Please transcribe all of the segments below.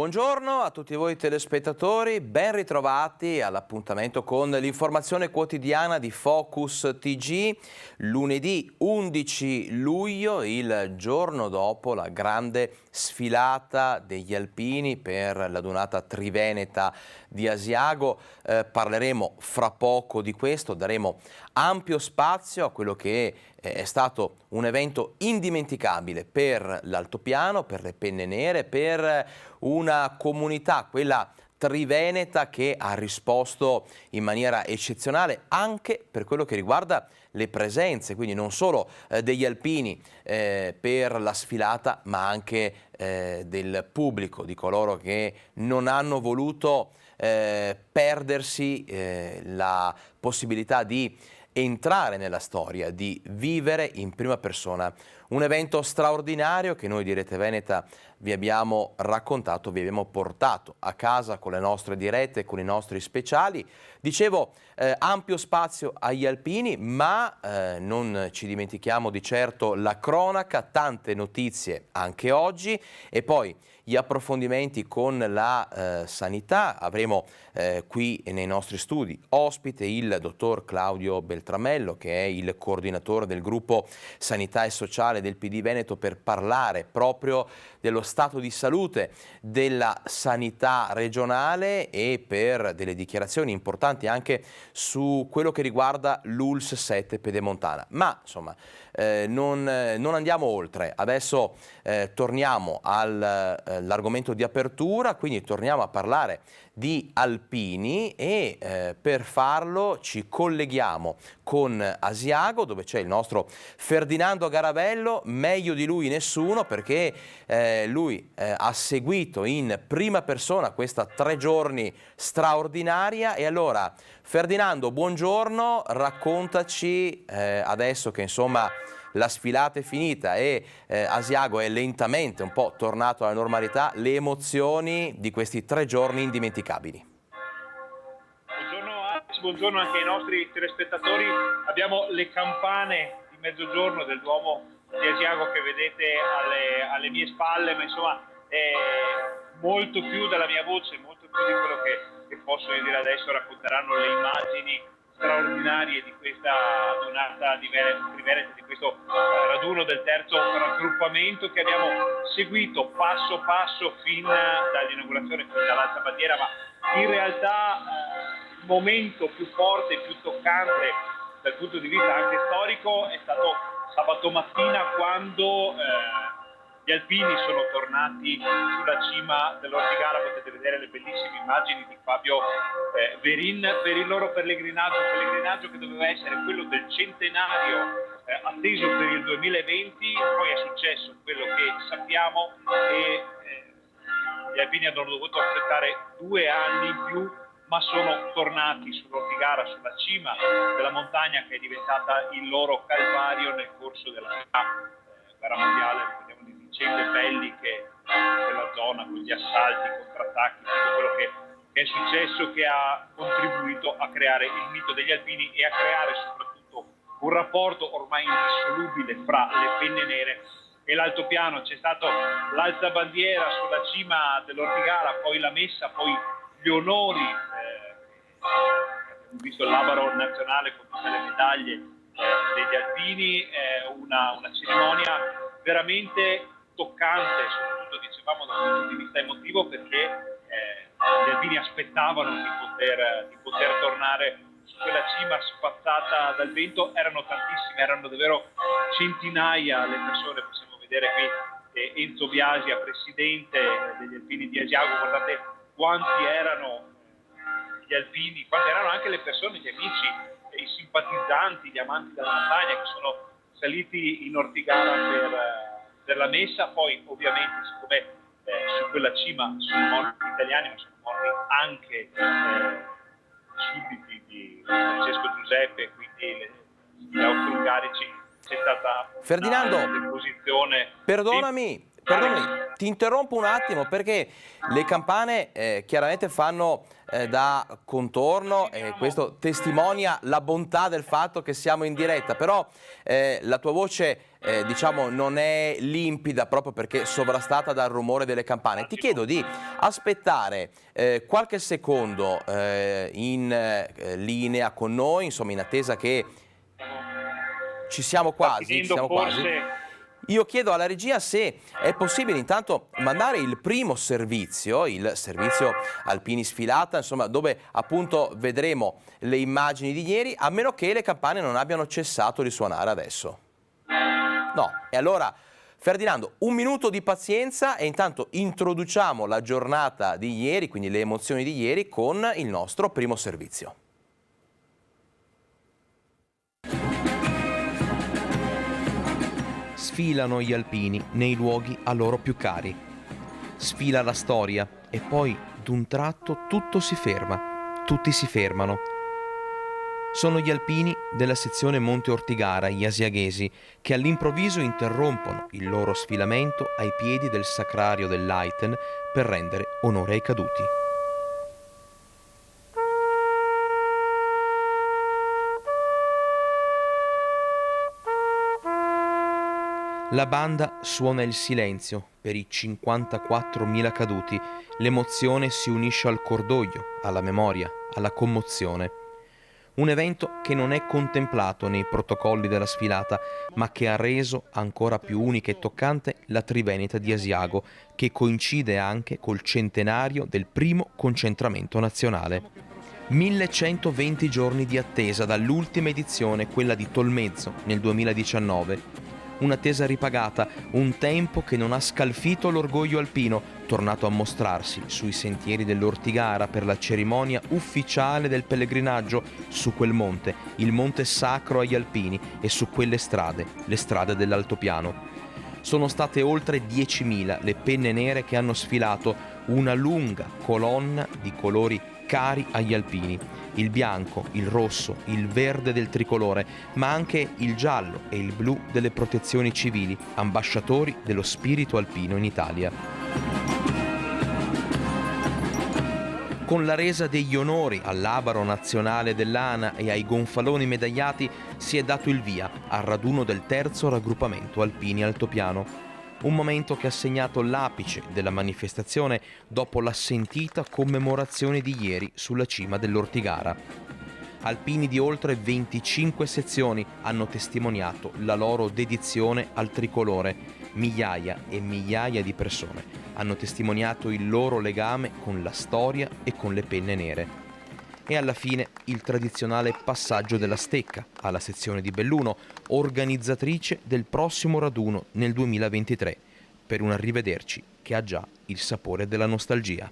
Buongiorno a tutti voi telespettatori, ben ritrovati all'appuntamento con l'informazione quotidiana di Focus TG, lunedì 11 luglio, il giorno dopo la grande sfilata degli alpini per la Dunata Triveneta di Asiago. Parleremo fra poco di questo, daremo ampio spazio a quello che è stato un evento indimenticabile per l'altopiano, per le penne nere, per una comunità, quella triveneta, che ha risposto in maniera eccezionale anche per quello che riguarda le presenze, quindi non solo degli alpini per la sfilata, ma anche del pubblico, di coloro che non hanno voluto perdersi la possibilità di entrare nella storia, di vivere in prima persona un evento straordinario che noi di Rete Veneta vi abbiamo raccontato, vi abbiamo portato a casa con le nostre dirette, con i nostri speciali. Dicevo, ampio spazio agli alpini, ma non ci dimentichiamo di certo la cronaca, tante notizie anche oggi, e poi gli approfondimenti con la sanità. Avremo qui nei nostri studi ospite il dottor Claudio Beltramello, che è il coordinatore del gruppo Sanità e Sociale del PD Veneto, per parlare proprio dello stato di salute della sanità regionale e per delle dichiarazioni importanti anche su quello che riguarda l'ULSS 7 Pedemontana. Ma insomma non andiamo oltre, adesso torniamo all'argomento di apertura, quindi torniamo a parlare di alpini e per farlo ci colleghiamo con Asiago, dove c'è il nostro Ferdinando Garavello. Meglio di lui nessuno, perché lui ha seguito in prima persona questa 3 giorni straordinaria. E allora Ferdinando, buongiorno, raccontaci adesso che insomma la sfilata è finita e Asiago è lentamente un po' tornato alla normalità, le emozioni di questi 3 giorni indimenticabili. Buongiorno Alex, buongiorno anche ai nostri telespettatori. Abbiamo le campane di mezzogiorno del Duomo di Asiago che vedete alle mie spalle, ma insomma molto più della mia voce, molto più di quello che posso dire adesso racconteranno le immagini straordinarie di questa donata di Triveneta, di questo raduno del terzo raggruppamento che abbiamo seguito passo passo fin dall'inaugurazione, fin dall'alza bandiera, ma in realtà il momento più forte, più toccante dal punto di vista anche storico è stato sabato mattina, quando gli alpini sono tornati sulla cima dell'Ortigara. Potete vedere le bellissime immagini di Fabio Verin per il loro pellegrinaggio che doveva essere quello del centenario atteso per il 2020. Poi è successo quello che sappiamo e gli alpini hanno dovuto aspettare 2 anni in più, ma sono tornati sull'Ortigara, sulla cima della montagna che è diventata il loro calvario nel corso della guerra mondiale. Ricordiamo le vicende belliche della zona, con gli assalti, i contrattacchi, tutto quello che è successo, che ha contribuito a creare il mito degli alpini e a creare soprattutto un rapporto ormai indissolubile fra le penne nere e l'altopiano. C'è stato l'alza bandiera sulla cima dell'Ortigara, poi la messa, poi gli onori, abbiamo visto il labaro nazionale con tutte le medaglie degli alpini, una cerimonia veramente toccante, soprattutto dicevamo dal punto di vista emotivo, perché gli alpini aspettavano di poter tornare su quella cima spazzata dal vento. Erano tantissime, erano davvero centinaia le persone. Possiamo vedere qui Enzo Biasia, presidente degli alpini di Asiago. Guardate quanti erano gli alpini, quante erano anche le persone, gli amici, i simpatizzanti, gli amanti della montagna che sono saliti in Ortigara per la messa. Poi ovviamente, siccome su quella cima sono morti italiani, ma sono morti anche sudditi di Francesco Giuseppe, quindi gli austro-ungarici, c'è stata Ferdinando, una deposizione. perdonami, ti interrompo un attimo, perché le campane chiaramente fanno da contorno e questo testimonia la bontà del fatto che siamo in diretta, però la tua voce diciamo non è limpida proprio perché sovrastata dal rumore delle campane. Ti chiedo di aspettare qualche secondo in linea con noi, insomma in attesa che ci siamo Sta quasi, finendo forse. Io chiedo alla regia se è possibile intanto mandare il primo servizio, il servizio Alpini Sfilata, insomma, dove appunto vedremo le immagini di ieri, a meno che le campane non abbiano cessato di suonare adesso. No, e allora Ferdinando, un minuto di pazienza e intanto introduciamo la giornata di ieri, quindi le emozioni di ieri, con il nostro primo servizio. Sfilano gli alpini nei luoghi a loro più cari. Sfila la storia e poi d'un tratto tutto si ferma, tutti si fermano. Sono gli alpini della sezione Monte Ortigara, gli asiaghesi, che all'improvviso interrompono il loro sfilamento ai piedi del sacrario dell'Aiten per rendere onore ai caduti. La banda suona il silenzio per i 54.000 caduti. L'emozione si unisce al cordoglio, alla memoria, alla commozione. Un evento che non è contemplato nei protocolli della sfilata, ma che ha reso ancora più unica e toccante la Triveneta di Asiago, che coincide anche col centenario del primo concentramento nazionale. 1120 giorni di attesa dall'ultima edizione, quella di Tolmezzo, nel 2019. Un'attesa ripagata, un tempo che non ha scalfito l'orgoglio alpino, tornato a mostrarsi sui sentieri dell'Ortigara per la cerimonia ufficiale del pellegrinaggio su quel monte, il monte sacro agli alpini, e su quelle strade, le strade dell'altopiano. Sono state oltre 10.000 le penne nere che hanno sfilato, una lunga colonna di colori cari agli alpini. Il bianco, il rosso, il verde del tricolore, ma anche il giallo e il blu delle protezioni civili, ambasciatori dello spirito alpino in Italia. Con la resa degli onori all'abaro nazionale dell'ANA e ai gonfaloni medagliati si è dato il via al raduno del terzo raggruppamento Alpini Altopiano. Un momento che ha segnato l'apice della manifestazione dopo la sentita commemorazione di ieri sulla cima dell'Ortigara. Alpini di oltre 25 sezioni hanno testimoniato la loro dedizione al tricolore. Migliaia e migliaia di persone hanno testimoniato il loro legame con la storia e con le penne nere. E alla fine il tradizionale passaggio della stecca alla sezione di Belluno, organizzatrice del prossimo raduno nel 2023, per un arrivederci che ha già il sapore della nostalgia.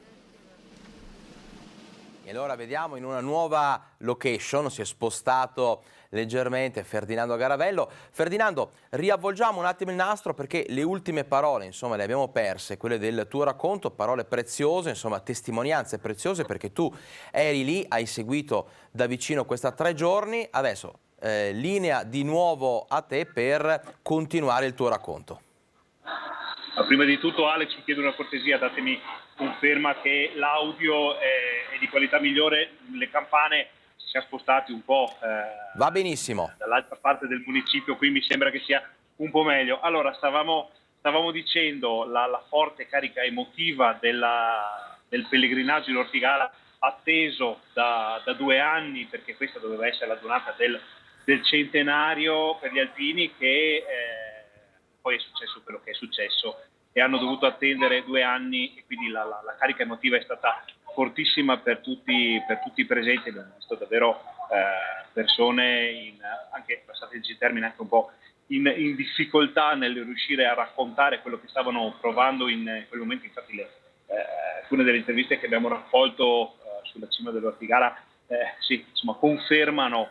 E allora vediamo in una nuova location, si è spostato leggermente Ferdinando Garavello. Ferdinando, riavvolgiamo un attimo il nastro perché le ultime parole, insomma, le abbiamo perse, quelle del tuo racconto, parole preziose, insomma, testimonianze preziose perché tu eri lì, hai seguito da vicino questa 3 giorni, adesso linea di nuovo a te per continuare il tuo racconto. Prima di tutto Alex, vi chiedo una cortesia, datemi conferma che l'audio è di qualità migliore, le campane si siamo spostati un po' Va benissimo. Dall'altra parte del municipio, qui mi sembra che sia un po' meglio. Allora, stavamo dicendo la forte carica emotiva del pellegrinaggio in Ortigara, atteso da 2 anni, perché questa doveva essere la giornata del centenario per gli alpini, che poi è successo quello che è successo e hanno dovuto attendere 2 anni, e quindi la carica emotiva è stata fortissima per tutti i presenti. Abbiamo visto davvero persone, anche passateci il termine, anche un po' in difficoltà nel riuscire a raccontare quello che stavano provando in quel momento. Infatti alcune delle interviste che abbiamo raccolto sulla cima dell'Ortigara sì, insomma, confermano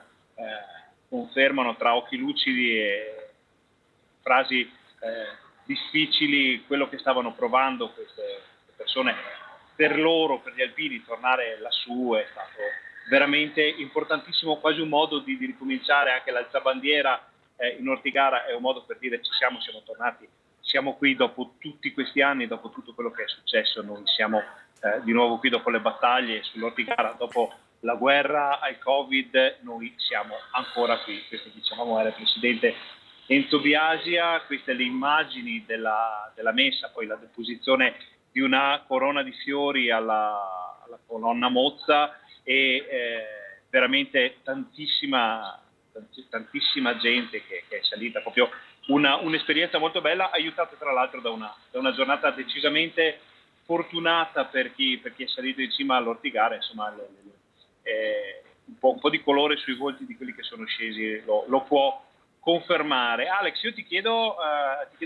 tra occhi lucidi e frasi difficili quello che stavano provando queste persone. Per loro, per gli alpini, tornare lassù è stato veramente importantissimo, quasi un modo di ricominciare. Anche l'alzabandiera in Ortigara è un modo per dire: siamo tornati, siamo qui dopo tutti questi anni, dopo tutto quello che è successo. Noi siamo di nuovo qui dopo le battaglie sull'Ortigara, dopo la guerra, al Covid, noi siamo ancora qui. Questo dicevamo era il presidente Enzo Biasia. Queste le immagini della messa, poi la deposizione di una corona di fiori alla colonna Mozza e veramente tantissima gente che è salita, proprio un'esperienza molto bella, aiutata tra l'altro da una giornata decisamente fortunata per chi è salito in cima all'Ortigara. Insomma, un po' di colore sui volti di quelli che sono scesi lo può confermare. Alex, io ti chiedo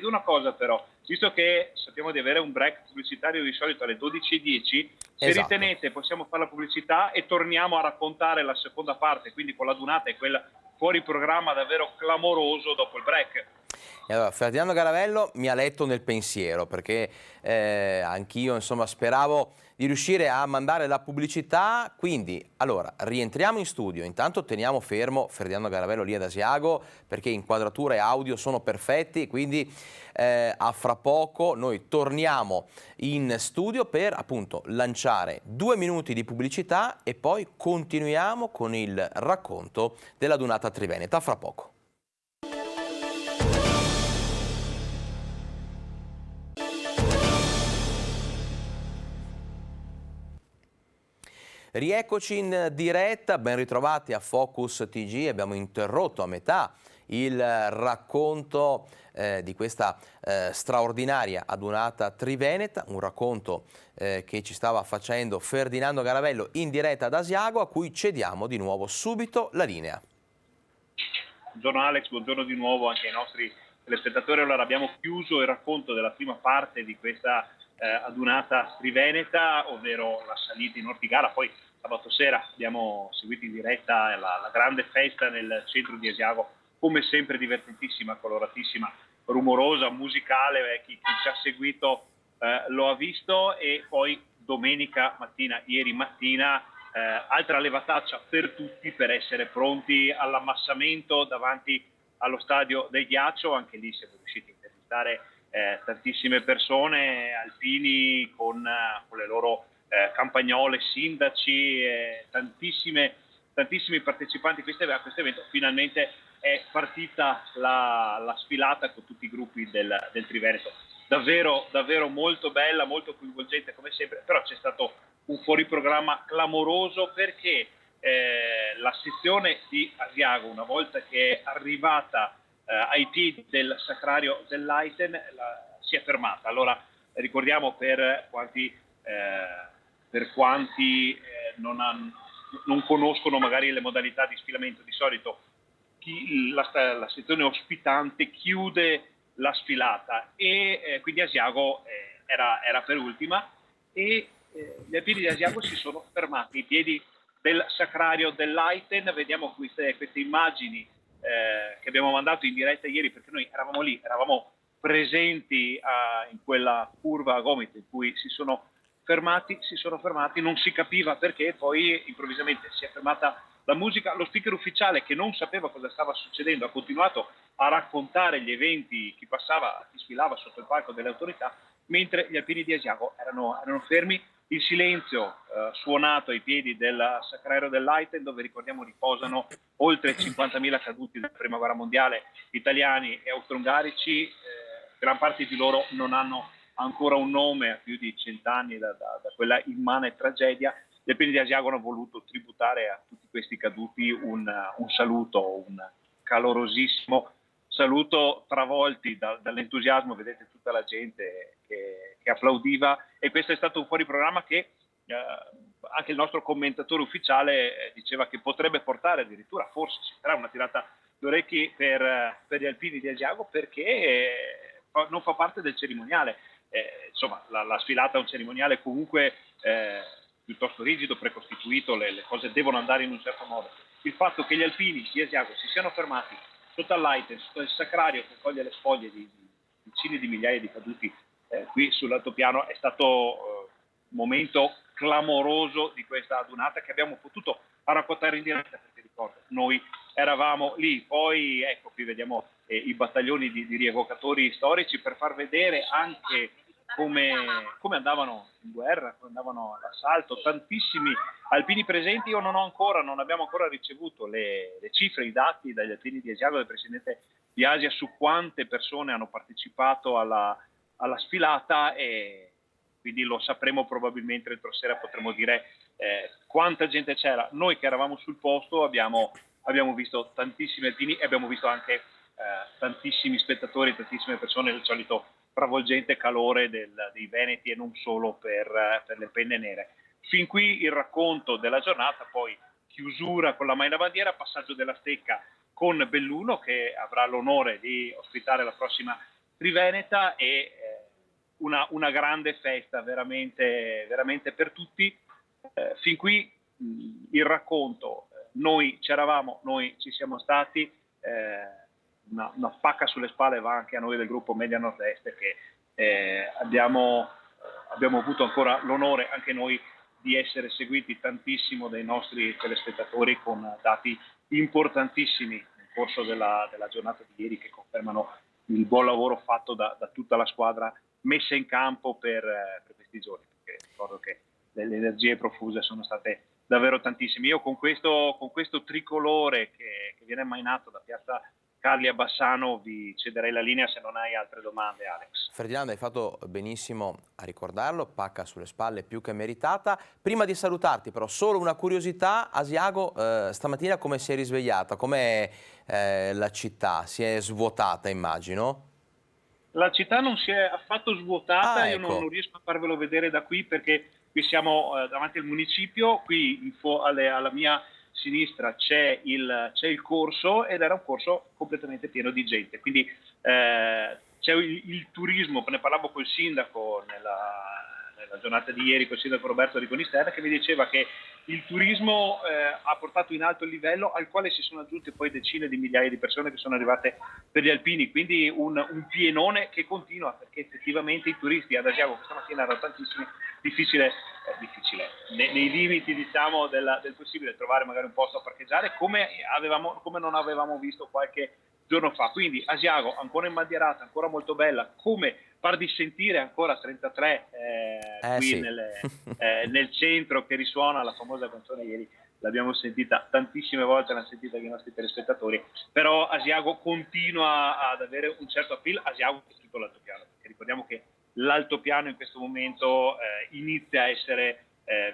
una cosa però, visto che sappiamo di avere un break pubblicitario di solito alle 12:10, se Esatto. ritenete possiamo fare la pubblicità e torniamo a raccontare la seconda parte, quindi con la Dunata e quel fuori programma davvero clamoroso dopo il break. E allora, Ferdinando Garavello mi ha letto nel pensiero, perché anch'io insomma speravo di riuscire a mandare la pubblicità, quindi allora rientriamo in studio, intanto teniamo fermo Ferdinando Garavello lì ad Asiago perché inquadratura e audio sono perfetti, quindi a fra poco noi torniamo in studio per appunto lanciare 2 minuti di pubblicità e poi continuiamo con il racconto della Dunata Triveneta, a fra poco. Rieccoci in diretta, ben ritrovati a Focus TG. Abbiamo interrotto a metà il racconto di questa straordinaria adunata triveneta, un racconto che ci stava facendo Ferdinando Garavello in diretta ad Asiago, a cui cediamo di nuovo subito la linea. Buongiorno Alex, buongiorno di nuovo anche ai nostri telespettatori. Allora, abbiamo chiuso il racconto della prima parte di questa adunata triveneta, ovvero la salita in Ortigara. Poi sabato sera abbiamo seguito in diretta la grande festa nel centro di Asiago, come sempre divertentissima, coloratissima, rumorosa, musicale. Chi ci ha seguito lo ha visto. E poi domenica mattina, ieri mattina, altra levataccia per tutti per essere pronti all'ammassamento davanti allo stadio del Ghiaccio. Anche lì siamo riusciti a intervistare tantissime persone, alpini con le loro campagnole, sindaci, tantissimi partecipanti a questo evento. Finalmente è partita la sfilata con tutti i gruppi del Triveneto. Davvero molto bella, molto coinvolgente come sempre, però c'è stato un fuoriprogramma clamoroso perché la sezione di Asiago, una volta che è arrivata ai piedi del sacrario dell'Aiten, si è fermata. Allora ricordiamo per quanti non conoscono magari le modalità di sfilamento, di solito la sezione ospitante chiude la sfilata e quindi Asiago era per ultima e gli alpini di Asiago si sono fermati ai piedi del sacrario dell'Aiten. Vediamo queste immagini che abbiamo mandato in diretta ieri, perché noi eravamo lì, eravamo presenti in quella curva a gomito in cui si sono fermati, non si capiva perché, poi improvvisamente si è fermata la musica. Lo speaker ufficiale, che non sapeva cosa stava succedendo, ha continuato a raccontare gli eventi, chi passava, chi sfilava sotto il palco delle autorità, mentre gli alpini di Asiago erano fermi. Il silenzio suonato ai piedi del sacrario dell'Aiten, dove ricordiamo riposano oltre 50.000 caduti della prima guerra mondiale, italiani e austro-ungarici. Gran parte di loro non hanno ancora un nome a più di 100 anni da quella immane tragedia. Gli alpini di Asiago hanno voluto tributare a tutti questi caduti un saluto, un calorosissimo saluto, travolti dall'entusiasmo. Vedete tutta la gente che applaudiva, e questo è stato un fuoriprogramma che anche il nostro commentatore ufficiale diceva che potrebbe portare addirittura, forse ci sarà una tirata d'orecchi per gli alpini di Asiago, perché non fa parte del cerimoniale. Insomma, la sfilata è un cerimoniale comunque piuttosto rigido, precostituito, le cose devono andare in un certo modo. Il fatto che gli alpini di Asiago si siano fermati sotto all'Aiten, sotto il sacrario che coglie le spoglie di decine di migliaia di caduti qui sull'altopiano, è stato un momento clamoroso di questa adunata che abbiamo potuto raccontare in diretta, perché ricordo, noi eravamo lì. Poi ecco, qui vediamo i battaglioni di rievocatori storici per far vedere anche come andavano in guerra, come andavano all'assalto. Tantissimi alpini presenti. Non abbiamo ancora ricevuto le cifre, i dati dagli alpini di Asiago, del presidente di Asia, su quante persone hanno partecipato alla sfilata, e quindi lo sapremo probabilmente entro sera, potremo dire quanta gente c'era. Noi che eravamo sul posto abbiamo visto tantissimi alpini e abbiamo visto anche tantissimi spettatori, tantissime persone, il solito travolgente calore dei Veneti, e non solo per le penne nere. Fin qui il racconto della giornata, poi chiusura con la Mai la Bandiera, passaggio della stecca con Belluno, che avrà l'onore di ospitare la prossima Triveneta, e una grande festa veramente, veramente per tutti. Fin qui il racconto. Noi c'eravamo, noi ci siamo stati. Una pacca sulle spalle va anche a noi del gruppo Media Nord-Est, che abbiamo avuto ancora l'onore anche noi di essere seguiti tantissimo dai nostri telespettatori, con dati importantissimi nel corso della giornata di ieri, che confermano il buon lavoro fatto da tutta la squadra messa in campo per questi giorni, perché ricordo che le energie profuse sono state davvero tantissime. Io con questo tricolore che viene mainato da Piazza Carli a Bassano vi cederei la linea, se non hai altre domande, Alex. Ferdinando, hai fatto benissimo a ricordarlo, pacca sulle spalle più che meritata. Prima di salutarti però solo una curiosità: Asiago, stamattina come si è risvegliata? Com'è la città? Si è svuotata, immagino? La città non si è affatto svuotata, io ecco. non riesco a farvelo vedere da qui, perché qui siamo davanti al municipio, qui alla mia sinistra c'è il corso, ed era un corso completamente pieno di gente, quindi c'è il turismo. Ne parlavo col sindaco nella giornata di ieri, col sindaco Roberto Riconisterna, che mi diceva che il turismo ha portato in alto il livello, al quale si sono aggiunte poi decine di migliaia di persone che sono arrivate per gli alpini, quindi un pienone che continua, perché effettivamente i turisti ad Asiago questa mattina erano tantissimi. Difficile nei limiti, diciamo, del possibile, trovare magari un posto a parcheggiare come non avevamo visto qualche giorno fa. Quindi Asiago ancora imbandierata, ancora molto bella, come par di sentire ancora 33 qui sì. nel centro, che risuona la famosa canzone. Ieri l'abbiamo sentita tantissime volte, l'hanno sentita anche i nostri telespettatori, però Asiago continua ad avere un certo appeal. Asiago è tutto l'altopiano, perché ricordiamo che l'altopiano in questo momento inizia a essere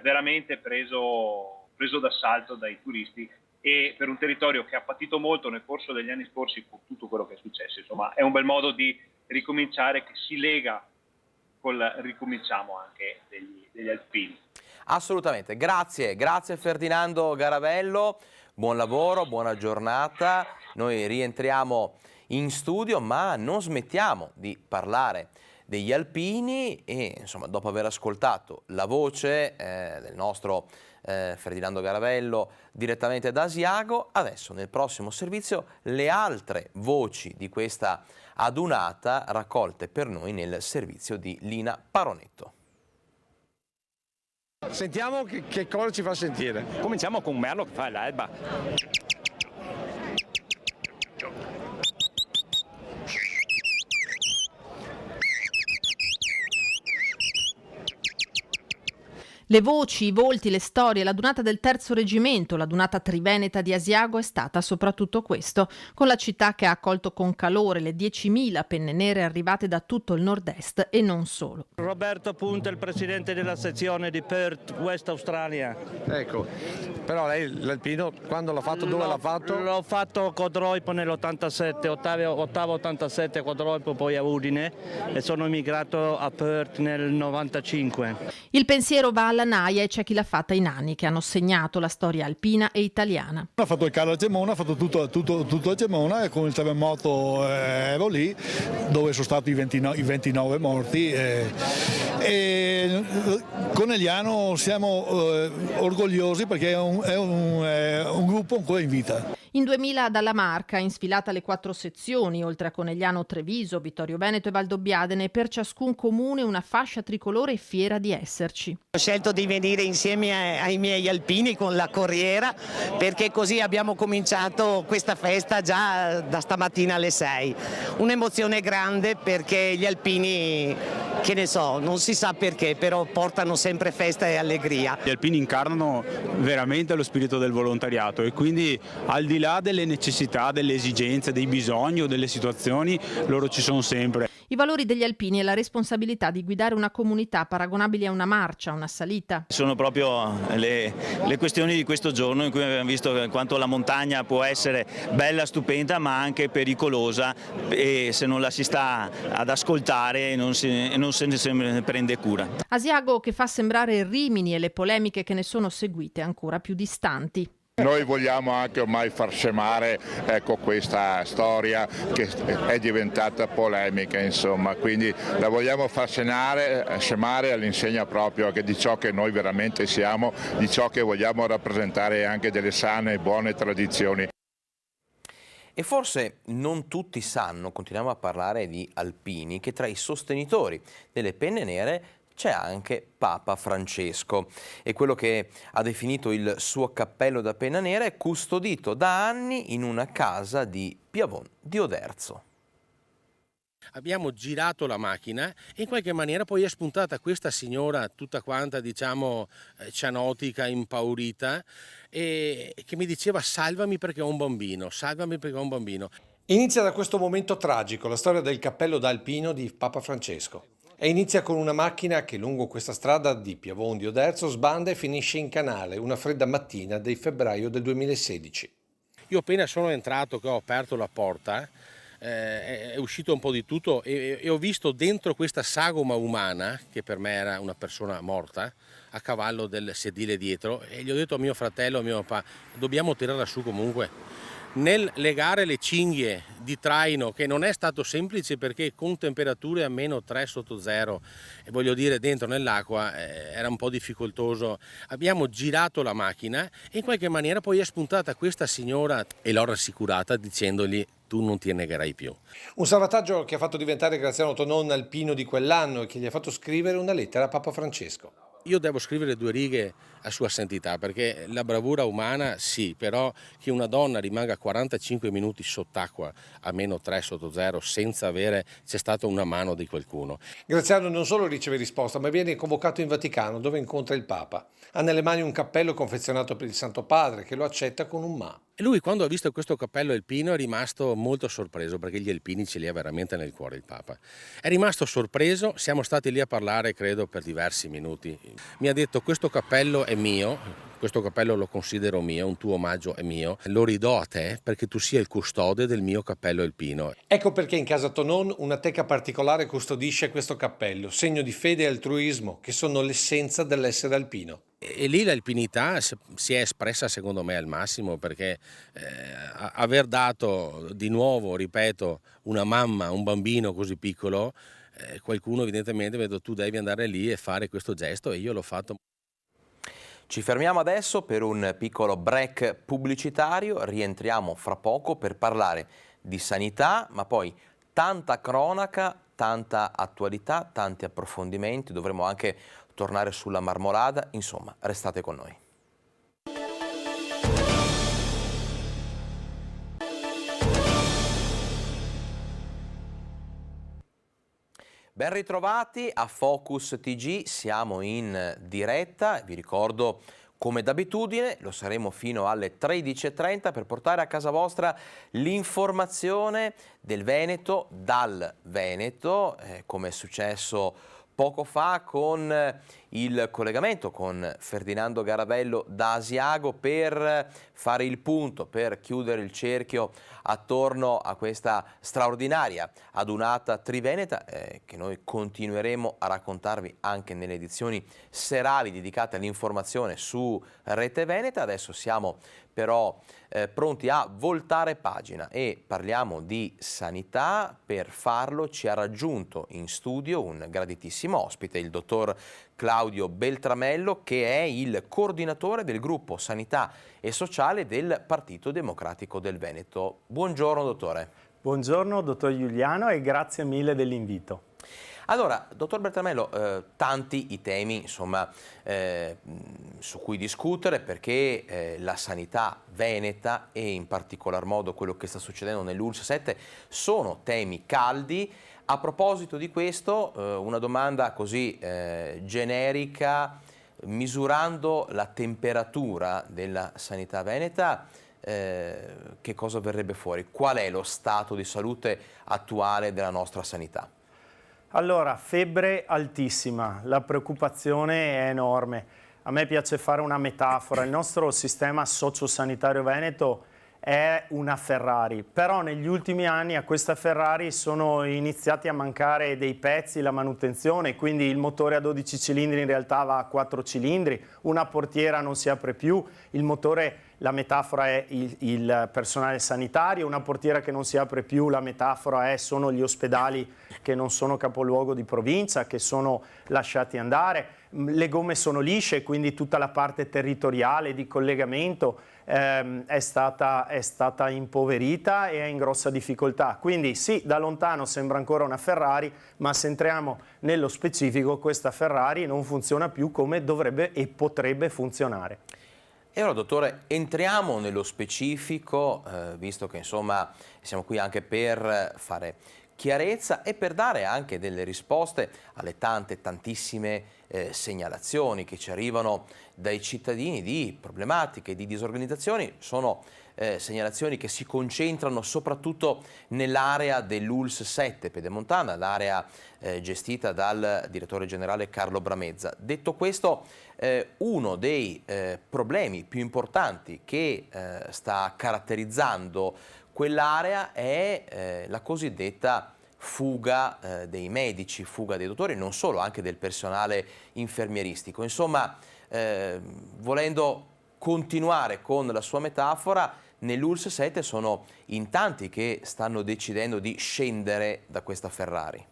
veramente preso d'assalto dai turisti, e per un territorio che ha patito molto nel corso degli anni scorsi con tutto quello che è successo. Insomma, è un bel modo di ricominciare, che si lega col ricominciamo anche degli alpini. Assolutamente, grazie Ferdinando Garavello, buon lavoro, buona giornata. Noi rientriamo in studio, ma non smettiamo di parlare degli alpini, e insomma, dopo aver ascoltato la voce del nostro Ferdinando Garavello direttamente da Asiago, adesso nel prossimo servizio le altre voci di questa adunata raccolte per noi nel servizio di Lina Paronetto. Sentiamo che cosa ci fa sentire. Cominciamo con Merlo che fa l'alba. Le voci, i volti, le storie, la dunata del terzo reggimento, la dunata triveneta di Asiago è stata soprattutto questo, con la città che ha accolto con calore le 10.000 penne nere arrivate da tutto il nord-est e non solo. Roberto Punta, il presidente della sezione di Perth, West Australia. Ecco, però lei l'alpino quando l'ha fatto, dove l'ha fatto? L'ho fatto a Codroipo nell'87, ottavo 87 a Codroipo, poi a Udine, e sono emigrato a Perth nel 95. Il pensiero va alla Naia, e c'è chi l'ha fatta in anni, che hanno segnato la storia alpina e italiana. Ha fatto il calo a Gemona, ha fatto tutto a Gemona, e con il terremoto ero lì, dove sono stati i 29 morti. E Conegliano siamo orgogliosi, perché è un gruppo ancora in vita. In 2000 dalla Marca, in sfilata le 4 sezioni, oltre a Conegliano, Treviso, Vittorio Veneto e Valdobbiadene, per ciascun comune una fascia tricolore fiera di esserci. Ho scelto di venire insieme ai miei alpini con la corriera, perché così abbiamo cominciato questa festa già da stamattina alle 6. Un'emozione grande, perché gli alpini che ne so, non si sa perché, però portano sempre festa e allegria. Gli alpini incarnano veramente lo spirito del volontariato e quindi al di là delle necessità, delle esigenze, dei bisogni o delle situazioni, loro ci sono sempre. I valori degli alpini e la responsabilità di guidare una comunità paragonabili a una marcia, una salita. Sono proprio le questioni di questo giorno in cui abbiamo visto quanto la montagna può essere bella, stupenda, ma anche pericolosa, e se non la si sta ad ascoltare non se ne prende cura. Asiago che fa sembrare Rimini e le polemiche che ne sono seguite ancora più distanti. Noi vogliamo anche ormai far scemare, ecco, questa storia che è diventata polemica, insomma, quindi la vogliamo far scemare all'insegna proprio che di ciò che noi veramente siamo, di ciò che vogliamo rappresentare, anche delle sane e buone tradizioni. E forse non tutti sanno, continuiamo a parlare di alpini, che tra i sostenitori delle penne nere c'è anche Papa Francesco e quello che ha definito il suo cappello da penna nera è custodito da anni in una casa di Piavon di Oderzo. Abbiamo girato la macchina e in qualche maniera poi è spuntata questa signora tutta quanta, diciamo, cianotica, impaurita, e che mi diceva: salvami perché ho un bambino, salvami perché ho un bambino. Inizia da questo momento tragico la storia del cappello da alpino di Papa Francesco. E inizia con una macchina che lungo questa strada di Piavon di Oderzo sbanda e finisce in canale una fredda mattina di febbraio del 2016. Io appena sono entrato, che ho aperto la porta, è uscito un po' di tutto e ho visto dentro questa sagoma umana, che per me era una persona morta, a cavallo del sedile dietro, e gli ho detto a mio fratello, a mio papà: dobbiamo tirarla su comunque. Nel legare le cinghie di traino, che non è stato semplice perché con temperature a -3 sotto zero, e voglio dire dentro nell'acqua, era un po' difficoltoso, abbiamo girato la macchina e in qualche maniera poi è spuntata questa signora e l'ho rassicurata dicendogli: tu non ti negherai più. Un salvataggio che ha fatto diventare Graziano Tonon alpino di quell'anno e che gli ha fatto scrivere una lettera a Papa Francesco. Io devo scrivere 2 righe a Sua Santità, perché la bravura umana sì, però che una donna rimanga 45 minuti sott'acqua a -3 sotto zero senza avere c'è stata una mano di qualcuno. Graziano non solo riceve risposta, ma viene convocato in Vaticano, dove incontra il Papa. Ha nelle mani un cappello confezionato per il Santo Padre, che lo accetta con un ma. E lui, quando ha visto questo cappello alpino, è rimasto molto sorpreso, perché gli alpini ce li ha veramente nel cuore il Papa. È rimasto sorpreso, siamo stati lì a parlare credo per diversi minuti. Mi ha detto: questo cappello è mio, questo cappello lo considero mio, un tuo omaggio è mio, lo ridò a te perché tu sia il custode del mio cappello alpino. Ecco perché in casa Tonon una teca particolare custodisce questo cappello, segno di fede e altruismo, che sono l'essenza dell'essere alpino. E lì l'alpinità si è espressa secondo me al massimo, perché aver dato di nuovo, ripeto, una mamma, un bambino così piccolo, qualcuno evidentemente mi ha detto: tu devi andare lì e fare questo gesto, e io l'ho fatto. Ci fermiamo adesso per un piccolo break pubblicitario, rientriamo fra poco per parlare di sanità, ma poi tanta cronaca, tanta attualità, tanti approfondimenti, dovremo anche tornare sulla Marmolada, insomma, restate con noi. Ben ritrovati a Focus TG, siamo in diretta, vi ricordo come d'abitudine, lo saremo fino alle 13:30 per portare a casa vostra l'informazione del Veneto dal Veneto, come è successo poco fa con il collegamento con Ferdinando Garavello da Asiago per fare il punto, per chiudere il cerchio attorno a questa straordinaria adunata triveneta che noi continueremo a raccontarvi anche nelle edizioni serali dedicate all'informazione su Rete Veneta. Adesso siamo però pronti a voltare pagina e parliamo di sanità. Per farlo ci ha raggiunto in studio un graditissimo ospite, il dottor Claudio Beltramello, che è il coordinatore del gruppo Sanità e Sociale del Partito Democratico del Veneto. Buongiorno dottore. Buongiorno dottor Giuliano e grazie mille dell'invito. Allora, dottor Beltramello, tanti i temi insomma, su cui discutere, perché la sanità veneta e in particolar modo quello che sta succedendo nell'ULSS 7 sono temi caldi, A proposito di questo, una domanda così generica: misurando la temperatura della sanità veneta, che cosa verrebbe fuori? Qual è lo stato di salute attuale della nostra sanità? Allora, febbre altissima, la preoccupazione è enorme. A me piace fare una metafora: il nostro sistema sociosanitario veneto è una Ferrari, però negli ultimi anni a questa Ferrari sono iniziati a mancare dei pezzi, la manutenzione, quindi il motore a 12 cilindri in realtà va a 4 cilindri, una portiera non si apre più, il motore, la metafora è il personale sanitario, una portiera che non si apre più, la metafora sono gli ospedali che non sono capoluogo di provincia, che sono lasciati andare, le gomme sono lisce, quindi tutta la parte territoriale di collegamento è stata impoverita e è in grossa difficoltà. Quindi sì, da lontano sembra ancora una Ferrari, ma se entriamo nello specifico questa Ferrari non funziona più come dovrebbe e potrebbe funzionare. E allora, dottore, entriamo nello specifico, visto che insomma siamo qui anche per fare chiarezza e per dare anche delle risposte alle tantissime segnalazioni che ci arrivano dai cittadini di problematiche, di disorganizzazioni. Sono segnalazioni che si concentrano soprattutto nell'area dell'ULSS 7 Pedemontana, l'area gestita dal direttore generale Carlo Bramezza. Detto questo, uno dei problemi più importanti che sta caratterizzando quell'area è la cosiddetta fuga dei medici, fuga dei dottori, non solo, anche del personale infermieristico. Insomma, volendo continuare con la sua metafora, nell'ULSS 7 sono in tanti che stanno decidendo di scendere da questa Ferrari.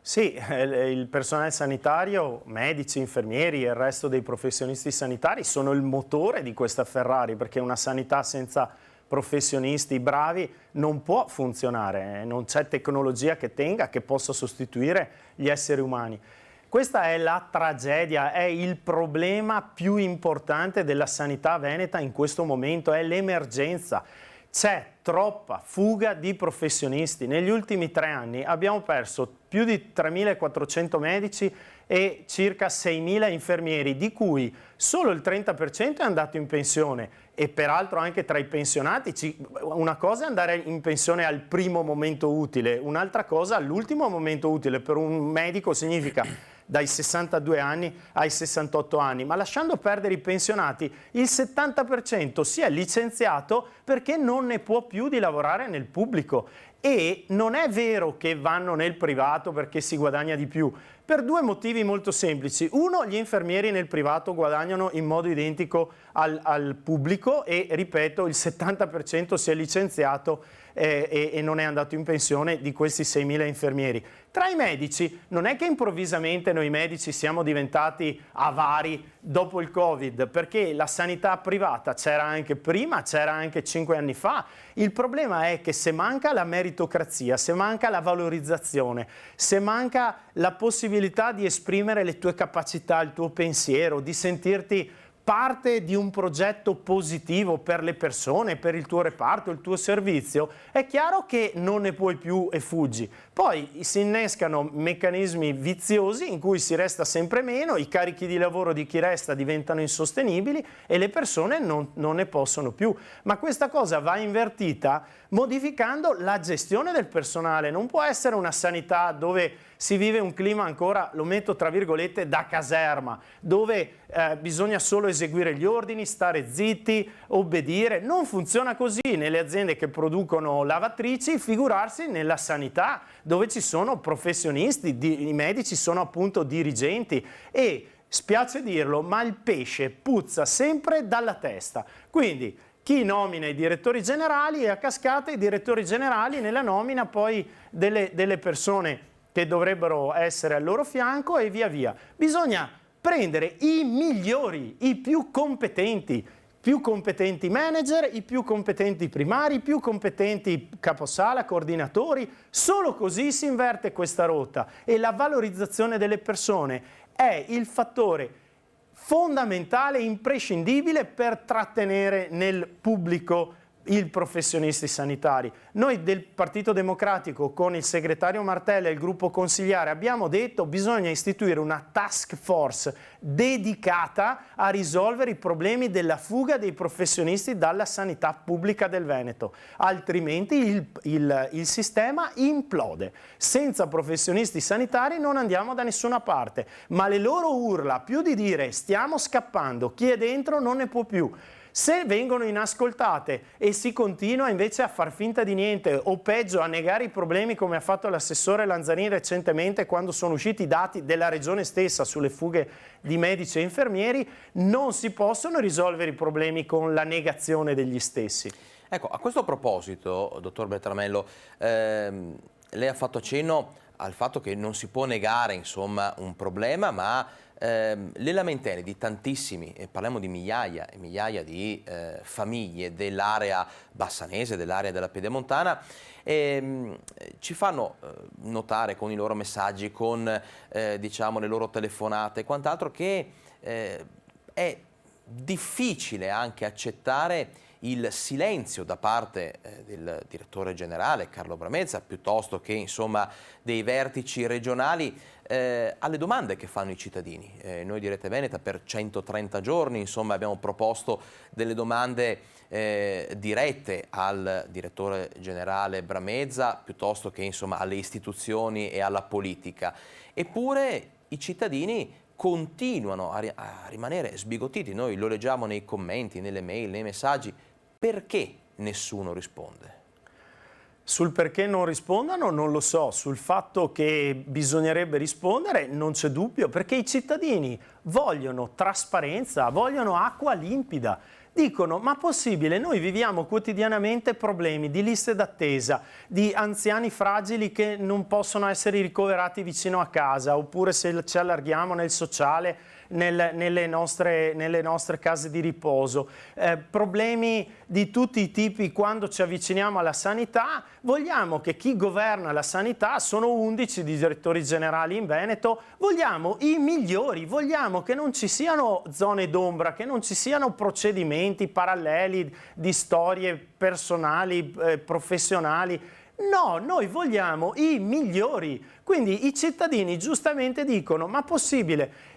Sì, il personale sanitario, medici, infermieri e il resto dei professionisti sanitari sono il motore di questa Ferrari, perché una sanità senza professionisti bravi non può funzionare, non c'è tecnologia che tenga, che possa sostituire gli esseri umani. Questa è la tragedia, è il problema più importante della sanità veneta in questo momento, è l'emergenza. C'è troppa fuga di professionisti. Negli ultimi 3 anni abbiamo perso più di 3.400 medici e circa 6.000 infermieri, di cui solo il 30% è andato in pensione. E peraltro anche tra i pensionati, una cosa è andare in pensione al primo momento utile, un'altra cosa all'ultimo momento utile. Per un medico significa dai 62 anni ai 68 anni, ma lasciando perdere i pensionati, il 70% si è licenziato perché non ne può più di lavorare nel pubblico. E non è vero che vanno nel privato perché si guadagna di più, per 2 motivi molto semplici. Uno, gli infermieri nel privato guadagnano in modo identico al pubblico e, ripeto, il 70% si è licenziato e non è andato in pensione di questi 6.000 infermieri. Tra i medici, non è che improvvisamente noi medici siamo diventati avari dopo il Covid, perché la sanità privata c'era anche prima, c'era anche 5 anni fa. Il problema è che se manca la meritocrazia, se manca la valorizzazione, se manca la possibilità di esprimere le tue capacità, il tuo pensiero, di sentirti parte di un progetto positivo per le persone, per il tuo reparto, il tuo servizio, è chiaro che non ne puoi più e fuggi. Poi si innescano meccanismi viziosi in cui si resta sempre meno, i carichi di lavoro di chi resta diventano insostenibili e le persone non ne possono più. Ma questa cosa va invertita modificando la gestione del personale. Non può essere una sanità dove si vive un clima ancora, lo metto tra virgolette, da caserma, dove bisogna solo eseguire gli ordini, stare zitti, obbedire. Non funziona così nelle aziende che producono lavatrici, figurarsi nella sanità, dove ci sono professionisti, i medici sono appunto dirigenti e, spiace dirlo, ma il pesce puzza sempre dalla testa. Quindi chi nomina i direttori generali e a cascata i direttori generali nella nomina poi delle persone che dovrebbero essere al loro fianco e via via. Bisogna prendere i migliori, i più competenti manager, i più competenti primari, i più competenti caposala, coordinatori. Solo così si inverte questa rotta e la valorizzazione delle persone è il fattore fondamentale, imprescindibile per trattenere nel pubblico i professionisti sanitari. Noi del Partito Democratico con il segretario Martella e il gruppo consigliare abbiamo detto che bisogna istituire una task force dedicata a risolvere i problemi della fuga dei professionisti dalla sanità pubblica del Veneto, altrimenti il sistema implode. Senza professionisti sanitari non andiamo da nessuna parte, ma le loro urla, più di dire stiamo scappando, chi è dentro non ne può più, se vengono inascoltate e si continua invece a far finta di niente o peggio a negare i problemi come ha fatto l'assessore Lanzarin recentemente quando sono usciti i dati della regione stessa sulle fughe di medici e infermieri, non si possono risolvere i problemi con la negazione degli stessi. Ecco, a questo proposito, dottor Bertramello, lei ha fatto accenno al fatto che non si può negare insomma un problema, ma le lamentele di tantissimi, e parliamo di migliaia e migliaia di famiglie dell'area bassanese, dell'area della Pedemontana, ci fanno notare con i loro messaggi, con diciamo le loro telefonate e quant'altro, che è difficile anche accettare il silenzio da parte del direttore generale Carlo Bramezza, piuttosto che insomma dei vertici regionali, alle domande che fanno i cittadini. Noi di Rete Veneta per 130 giorni insomma abbiamo proposto delle domande dirette al direttore generale Bramezza, piuttosto che insomma alle istituzioni e alla politica. Eppure i cittadini continuano a rimanere sbigottiti. Noi lo leggiamo nei commenti, nelle mail, nei messaggi. Perché nessuno risponde? Sul perché non rispondano non lo so, sul fatto che bisognerebbe rispondere non c'è dubbio, perché i cittadini vogliono trasparenza, vogliono acqua limpida. Dicono, ma possibile, noi viviamo quotidianamente problemi di liste d'attesa, di anziani fragili che non possono essere ricoverati vicino a casa, oppure se ci allarghiamo nel sociale, nelle nostre case di riposo, problemi di tutti i tipi quando ci avviciniamo alla sanità. Vogliamo che chi governa la sanità, sono 11 direttori generali in Veneto, vogliamo i migliori, vogliamo che non ci siano zone d'ombra, che non ci siano procedimenti paralleli di storie personali, professionali. No, noi vogliamo i migliori. Quindi i cittadini giustamente dicono, ma possibile?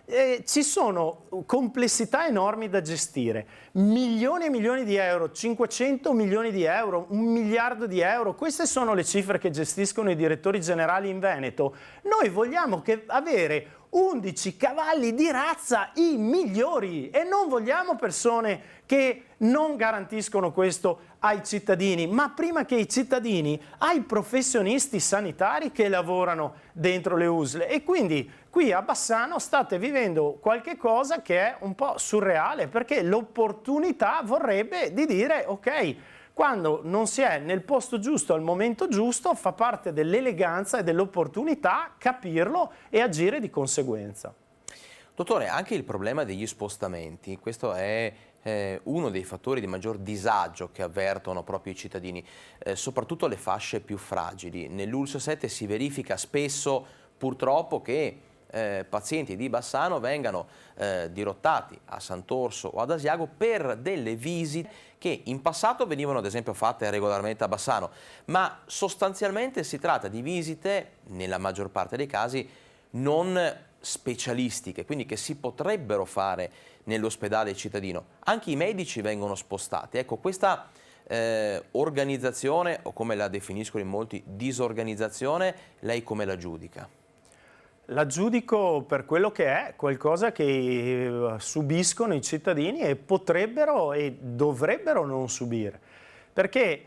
Ci sono complessità enormi da gestire, milioni e milioni di euro, 500 milioni di euro, 1 miliardo di euro, queste sono le cifre che gestiscono i direttori generali in Veneto. Noi vogliamo avere 11 cavalli di razza, i migliori, e non vogliamo persone che non garantiscono questo ai cittadini, ma prima che i cittadini, ai professionisti sanitari che lavorano dentro le USL. E quindi qui a Bassano state vivendo qualche cosa che è un po' surreale, perché l'opportunità vorrebbe di dire ok, quando non si è nel posto giusto al momento giusto, fa parte dell'eleganza e dell'opportunità capirlo e agire di conseguenza. Dottore, anche il problema degli spostamenti, questo è uno dei fattori di maggior disagio che avvertono proprio i cittadini, soprattutto le fasce più fragili. Nell'ULSS 7 si verifica spesso purtroppo che pazienti di Bassano vengano dirottati a Sant'Orso o ad Asiago per delle visite che in passato venivano ad esempio fatte regolarmente a Bassano, ma sostanzialmente si tratta di visite, nella maggior parte dei casi, non specialistiche, quindi che si potrebbero fare nell'ospedale cittadino. Anche i medici vengono spostati. Ecco, questa organizzazione, o come la definiscono in molti, disorganizzazione, lei come la giudica? La giudico per quello che è, qualcosa che subiscono i cittadini e potrebbero e dovrebbero non subire. Perché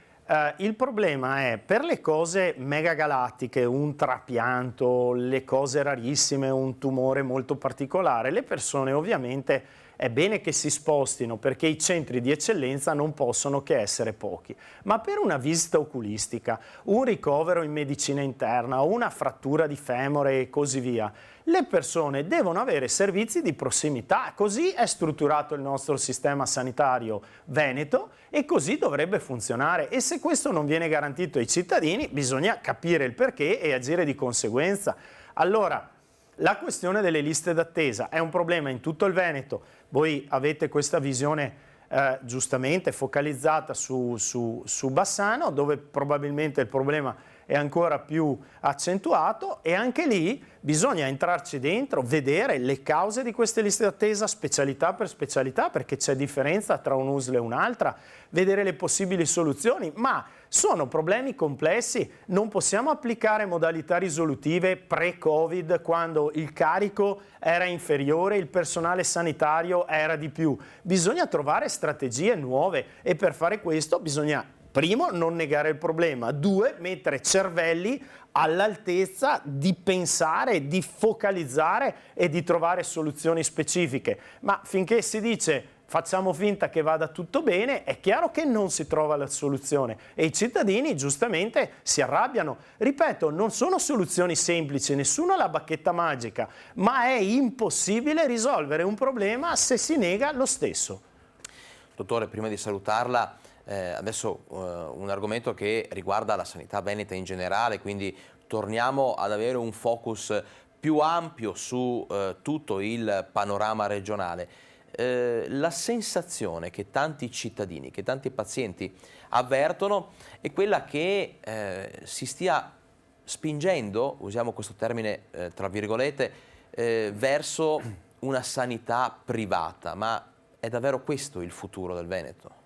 il problema è, per le cose megagalattiche, un trapianto, le cose rarissime, un tumore molto particolare, le persone ovviamente è bene che si spostino perché i centri di eccellenza non possono che essere pochi. Ma per una visita oculistica, un ricovero in medicina interna, una frattura di femore e così via, le persone devono avere servizi di prossimità. Così è strutturato il nostro sistema sanitario veneto e così dovrebbe funzionare. E se questo non viene garantito ai cittadini, bisogna capire il perché e agire di conseguenza. Allora, la questione delle liste d'attesa è un problema in tutto il Veneto. Voi avete questa visione giustamente focalizzata su Bassano, dove probabilmente il problema è ancora più accentuato, e anche lì bisogna entrarci dentro, vedere le cause di queste liste d'attesa specialità per specialità, perché c'è differenza tra un'USL e un'altra, vedere le possibili soluzioni, ma sono problemi complessi, non possiamo applicare modalità risolutive pre-Covid quando il carico era inferiore, il personale sanitario era di più. Bisogna trovare strategie nuove e per fare questo bisogna, primo, non negare il problema, due, mettere cervelli all'altezza di pensare, di focalizzare e di trovare soluzioni specifiche. Ma finché si dice facciamo finta che vada tutto bene, è chiaro che non si trova la soluzione e i cittadini giustamente si arrabbiano. Ripeto, non sono soluzioni semplici, nessuno ha la bacchetta magica, ma è impossibile risolvere un problema se si nega lo stesso. Dottore, prima di salutarla, adesso un argomento che riguarda la sanità veneta in generale, quindi torniamo ad avere un focus più ampio su tutto il panorama regionale. La sensazione che tanti cittadini, che tanti pazienti avvertono è quella che si stia spingendo, usiamo questo termine tra virgolette, verso una sanità privata, ma è davvero questo il futuro del Veneto?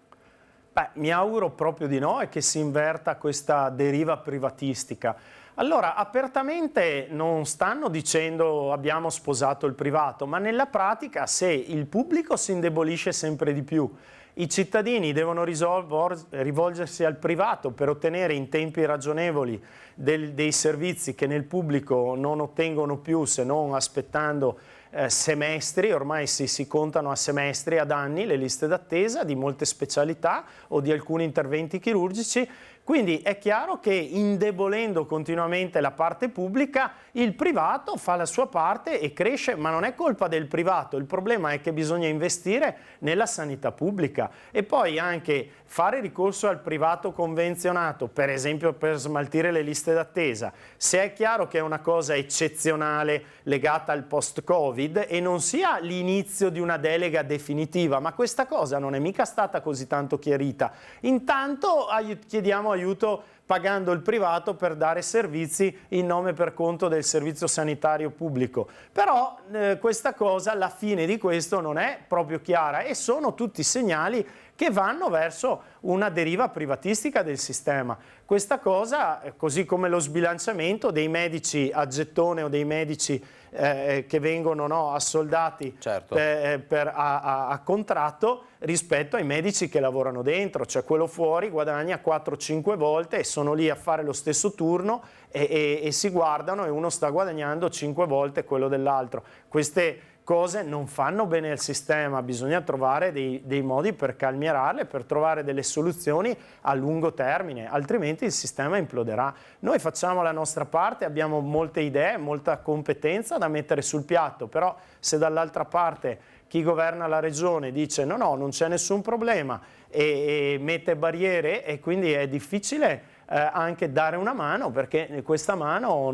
Beh, mi auguro proprio di no e che si inverta questa deriva privatistica. Allora, apertamente non stanno dicendo abbiamo sposato il privato, ma nella pratica se il pubblico si indebolisce sempre di più, i cittadini devono rivolgersi al privato per ottenere in tempi ragionevoli dei servizi che nel pubblico non ottengono più se non aspettando semestri, ormai si contano a semestri, ad anni le liste d'attesa di molte specialità o di alcuni interventi chirurgici. Quindi è chiaro che indebolendo continuamente la parte pubblica, il privato fa la sua parte e cresce, ma non è colpa del privato, il problema è che bisogna investire nella sanità pubblica e poi anche fare ricorso al privato convenzionato, per esempio per smaltire le liste d'attesa. Se è chiaro che è una cosa eccezionale legata al post-Covid e non sia l'inizio di una delega definitiva, ma questa cosa non è mica stata così tanto chiarita. Intanto chiediamo aiuto pagando il privato per dare servizi in nome e per conto del servizio sanitario pubblico. Però questa cosa, la fine di questo non è proprio chiara e sono tutti segnali che vanno verso una deriva privatistica del sistema. Questa cosa, così come lo sbilanciamento dei medici a gettone o dei medici che vengono assoldati certo. a contratto rispetto ai medici che lavorano dentro, cioè quello fuori guadagna 4-5 volte e sono lì a fare lo stesso turno e si guardano e uno sta guadagnando 5 volte quello dell'altro. Queste cose non fanno bene al sistema, bisogna trovare dei modi per calmierarle, per trovare delle soluzioni a lungo termine, altrimenti il sistema imploderà. Noi facciamo la nostra parte, abbiamo molte idee, molta competenza da mettere sul piatto, però se dall'altra parte chi governa la regione dice no, non c'è nessun problema e mette barriere e quindi è difficile anche dare una mano, perché questa mano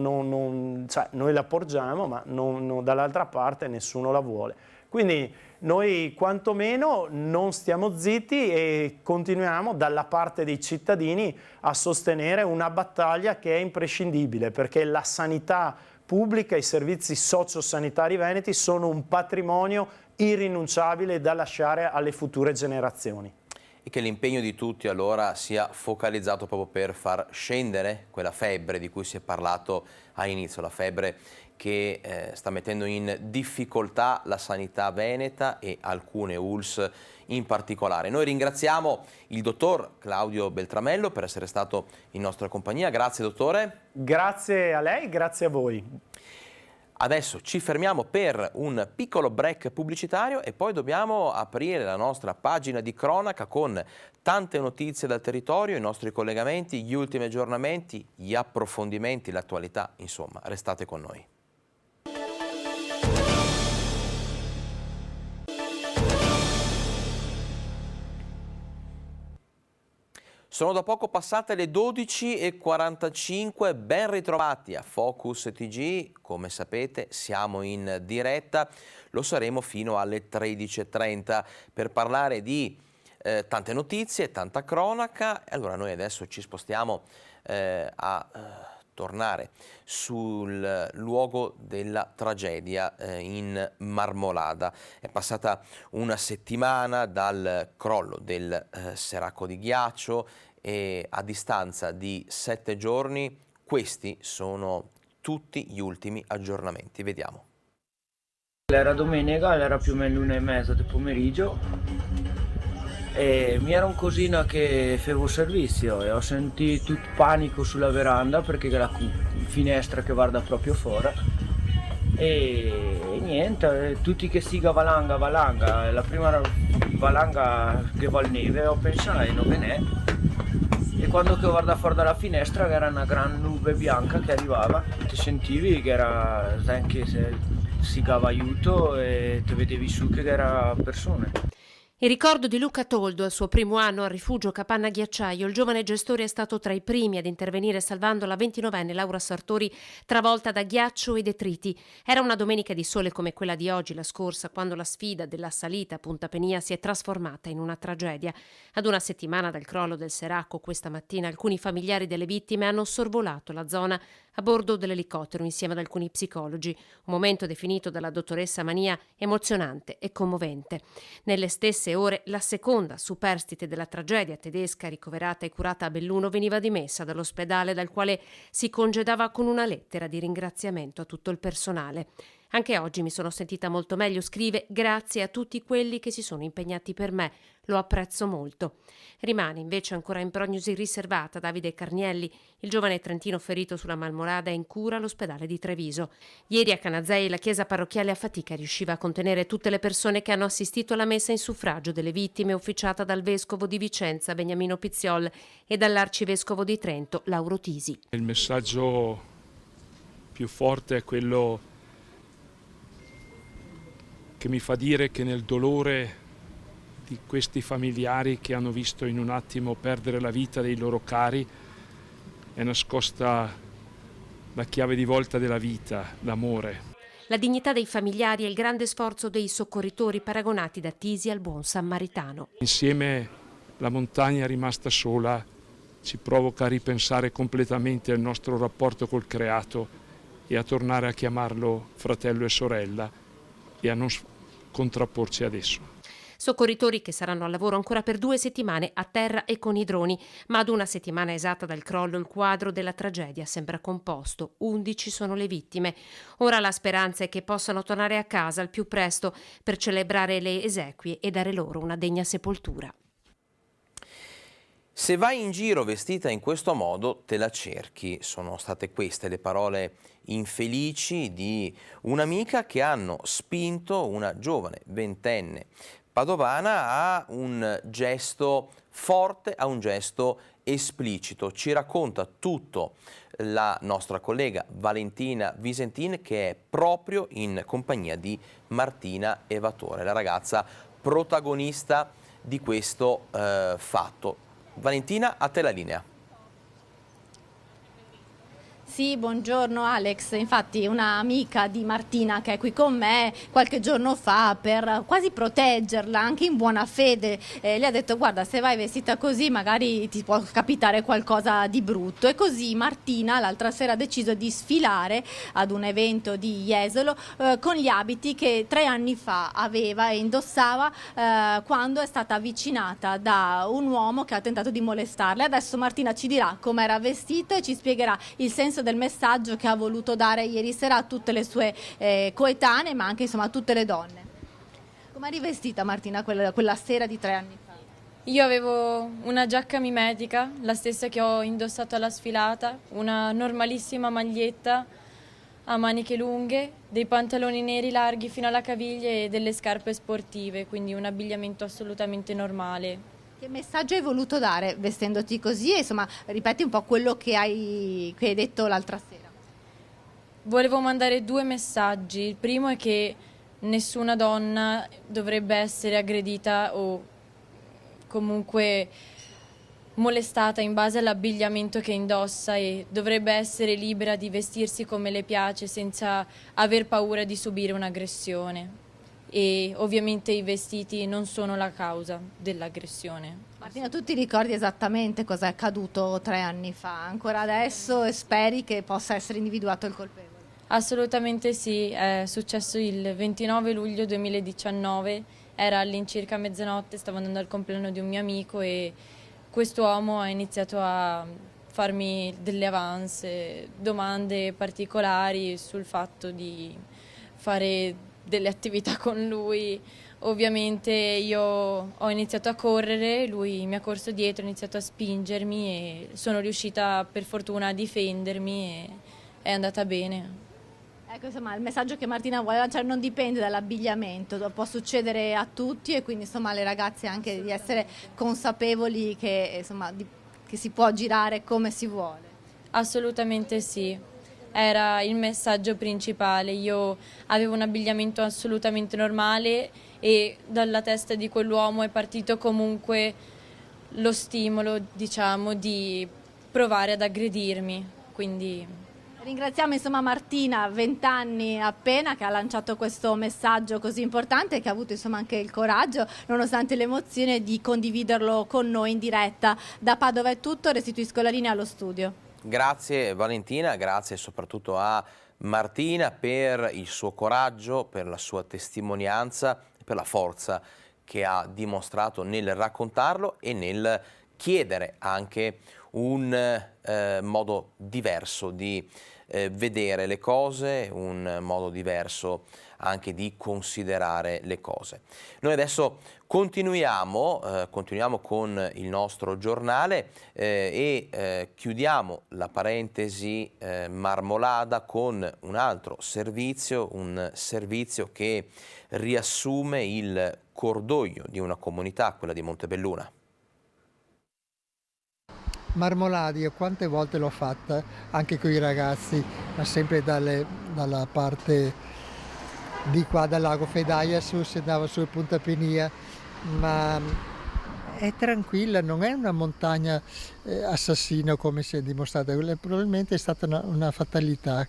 cioè, noi la porgiamo ma dall'altra parte nessuno la vuole. Quindi noi quantomeno non stiamo zitti e continuiamo dalla parte dei cittadini a sostenere una battaglia che è imprescindibile, perché la sanità pubblica, i servizi sociosanitari veneti sono un patrimonio irrinunciabile da lasciare alle future generazioni. E che l'impegno di tutti allora sia focalizzato proprio per far scendere quella febbre di cui si è parlato all'inizio, la febbre che sta mettendo in difficoltà la sanità veneta e alcune ULSS in particolare. Noi ringraziamo il dottor Claudio Beltramello per essere stato in nostra compagnia. Grazie dottore. Grazie a lei, grazie a voi. Adesso ci fermiamo per un piccolo break pubblicitario e poi dobbiamo aprire la nostra pagina di cronaca con tante notizie dal territorio, i nostri collegamenti, gli ultimi aggiornamenti, gli approfondimenti, l'attualità, insomma, restate con noi. Sono da poco passate le 12:45, ben ritrovati a Focus TG, come sapete siamo in diretta, lo saremo fino alle 13:30 per parlare di tante notizie, tanta cronaca. Allora noi adesso ci spostiamo a tornare sul luogo della tragedia in Marmolada. È passata una settimana dal crollo del seraco di ghiaccio e a distanza di 7 giorni questi sono tutti gli ultimi aggiornamenti. Vediamo. Era domenica, era più o meno l'1:30 del pomeriggio e mi era un cosino che facevo servizio e ho sentito tutto panico sulla veranda perché era la finestra che guarda proprio fuori e niente, tutti che siga valanga, la prima valanga che va al neve ho pensato non ve n'è e quando che guarda fuori dalla finestra era una gran nube bianca che arrivava, ti sentivi che era anche se si dava aiuto e ti vedevi su che era persone. Il ricordo di Luca Toldo al suo primo anno al rifugio Capanna Ghiacciaio, il giovane gestore è stato tra i primi ad intervenire salvando la 29enne Laura Sartori travolta da ghiaccio e detriti. Era una domenica di sole come quella di oggi, la scorsa, quando la sfida della salita a Punta Penia si è trasformata in una tragedia. Ad una settimana dal crollo del seraco, questa mattina alcuni familiari delle vittime hanno sorvolato la zona a bordo dell'elicottero insieme ad alcuni psicologi. Un momento definito dalla dottoressa Mania emozionante e commovente. Nelle stesse ore la seconda superstite della tragedia tedesca ricoverata e curata a Belluno veniva dimessa dall'ospedale dal quale si congedava con una lettera di ringraziamento a tutto il personale. Anche oggi mi sono sentita molto meglio, scrive, grazie a tutti quelli che si sono impegnati per me, lo apprezzo molto. Rimane invece ancora in prognosi riservata Davide Carnielli, il giovane trentino ferito sulla Marmolada è in cura all'ospedale di Treviso. Ieri a Canazei la chiesa parrocchiale a fatica riusciva a contenere tutte le persone che hanno assistito alla messa in suffragio delle vittime officiata dal vescovo di Vicenza Beniamino Pizziol e dall'arcivescovo di Trento Lauro Tisi. Il messaggio più forte è quello che mi fa dire che nel dolore di questi familiari che hanno visto in un attimo perdere la vita dei loro cari è nascosta la chiave di volta della vita, l'amore. La dignità dei familiari e il grande sforzo dei soccorritori paragonati da Tisi al buon sammaritano. Insieme la montagna rimasta sola ci provoca a ripensare completamente il nostro rapporto col creato e a tornare a chiamarlo fratello e sorella e a non contrapporci ad esso. Soccorritori che saranno al lavoro ancora per 2 settimane a terra e con i droni, ma ad una settimana esatta dal crollo il quadro della tragedia sembra composto. 11 sono le vittime. Ora la speranza è che possano tornare a casa al più presto per celebrare le esequie e dare loro una degna sepoltura. Se vai in giro vestita in questo modo, te la cerchi. Sono state queste le parole infelici di un'amica che hanno spinto una giovane ventenne padovana a un gesto forte, a un gesto esplicito. Ci racconta tutto la nostra collega Valentina Visentin, che è proprio in compagnia di Martina Evatore, la ragazza protagonista di questo fatto. Valentina, a te la linea. Sì, buongiorno Alex, infatti un'amica di Martina che è qui con me qualche giorno fa per quasi proteggerla anche in buona fede le ha detto guarda se vai vestita così magari ti può capitare qualcosa di brutto e così Martina l'altra sera ha deciso di sfilare ad un evento di Jesolo con gli abiti che 3 anni fa aveva e indossava quando è stata avvicinata da un uomo che ha tentato di molestarla. Adesso Martina ci dirà come era vestita e ci spiegherà il senso del messaggio che ha voluto dare ieri sera a tutte le sue coetanee, ma anche insomma a tutte le donne. Come eri vestita Martina quella sera di 3 anni fa? Io avevo una giacca mimetica, la stessa che ho indossato alla sfilata, una normalissima maglietta a maniche lunghe, dei pantaloni neri larghi fino alla caviglia e delle scarpe sportive, quindi un abbigliamento assolutamente normale. Che messaggio hai voluto dare vestendoti così? E insomma, ripeti un po' quello che hai detto l'altra sera. Volevo mandare 2 messaggi. Il primo è che nessuna donna dovrebbe essere aggredita o comunque molestata in base all'abbigliamento che indossa e dovrebbe essere libera di vestirsi come le piace senza aver paura di subire un'aggressione. e ovviamente i vestiti non sono la causa dell'aggressione. Martina, tu ti ricordi esattamente cosa è accaduto 3 anni fa, ancora adesso, e speri che possa essere individuato il colpevole? Assolutamente sì, è successo il 29 luglio 2019, era all'incirca mezzanotte, stavo andando al compleanno di un mio amico e quest'uomo ha iniziato a farmi delle avance, domande particolari sul fatto di fare delle attività con lui. Ovviamente io ho iniziato a correre, lui mi ha corso dietro, ha iniziato a spingermi e sono riuscita per fortuna a difendermi e è andata bene. Ecco, insomma, il messaggio che Martina vuole lanciare non dipende dall'abbigliamento, può succedere a tutti e quindi insomma le ragazze anche di essere consapevoli che, insomma, che si può girare come si vuole. Assolutamente sì, era il messaggio principale. Io avevo un abbigliamento assolutamente normale e dalla testa di quell'uomo è partito comunque lo stimolo, diciamo, di provare ad aggredirmi, quindi... Ringraziamo insomma Martina, 20 anni appena, che ha lanciato questo messaggio così importante e che ha avuto insomma anche il coraggio, nonostante l'emozione, di condividerlo con noi in diretta. Da Padova è tutto, restituisco la linea allo studio. Grazie Valentina, grazie soprattutto a Martina per il suo coraggio, per la sua testimonianza, per la forza che ha dimostrato nel raccontarlo e nel chiedere anche un modo diverso di vedere le cose, un modo diverso anche di considerare le cose. Noi adesso continuiamo con il nostro giornale e chiudiamo la parentesi Marmolada con un altro servizio, un servizio che riassume il cordoglio di una comunità, quella di Montebelluna. Marmolada, io quante volte l'ho fatta anche con i ragazzi, ma sempre dalla parte di qua dal lago Fedaia si andava su Punta Penia, ma è tranquilla, non è una montagna assassina come si è dimostrato, probabilmente è stata una fatalità.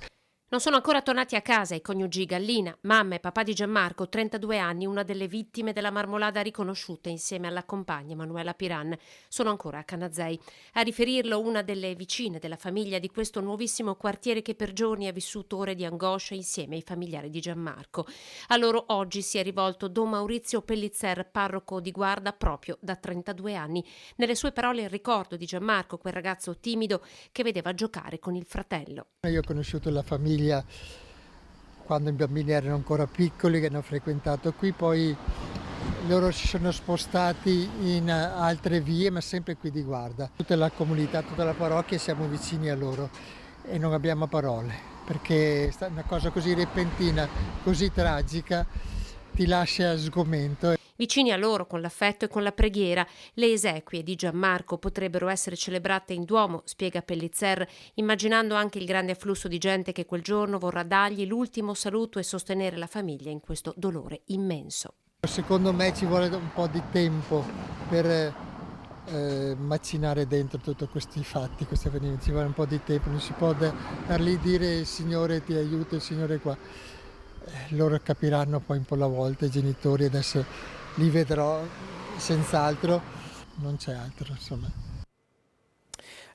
Non sono ancora tornati a casa i coniugi Gallina, mamma e papà di Gianmarco, 32 anni, una delle vittime della Marmolada riconosciuta insieme alla compagna Manuela Piran. Sono ancora a Canazei. A riferirlo una delle vicine della famiglia di questo nuovissimo quartiere che per giorni ha vissuto ore di angoscia insieme ai familiari di Gianmarco. A loro oggi si è rivolto Don Maurizio Pellizzer, parroco di Guarda proprio da 32 anni. Nelle sue parole il ricordo di Gianmarco, quel ragazzo timido che vedeva giocare con il fratello. Io ho conosciuto la famiglia quando i bambini erano ancora piccoli, che hanno frequentato qui, poi loro si sono spostati in altre vie, ma sempre qui di Guarda. Tutta la comunità, tutta la parrocchia siamo vicini a loro e non abbiamo parole, perché una cosa così repentina, così tragica, ti lascia sgomento. Vicini a loro con l'affetto e con la preghiera, le esequie di Gianmarco potrebbero essere celebrate in Duomo, spiega Pellizzer, immaginando anche il grande afflusso di gente che quel giorno vorrà dargli l'ultimo saluto e sostenere la famiglia in questo dolore immenso. Secondo me ci vuole un po' di tempo per macinare dentro tutti questi fatti, questi avvenimenti, ci vuole un po' di tempo, non si può dar lì dire il Signore ti aiuta, il Signore è qua. Loro capiranno poi un po' alla volta, i genitori, adesso li vedrò senz'altro, non c'è altro insomma.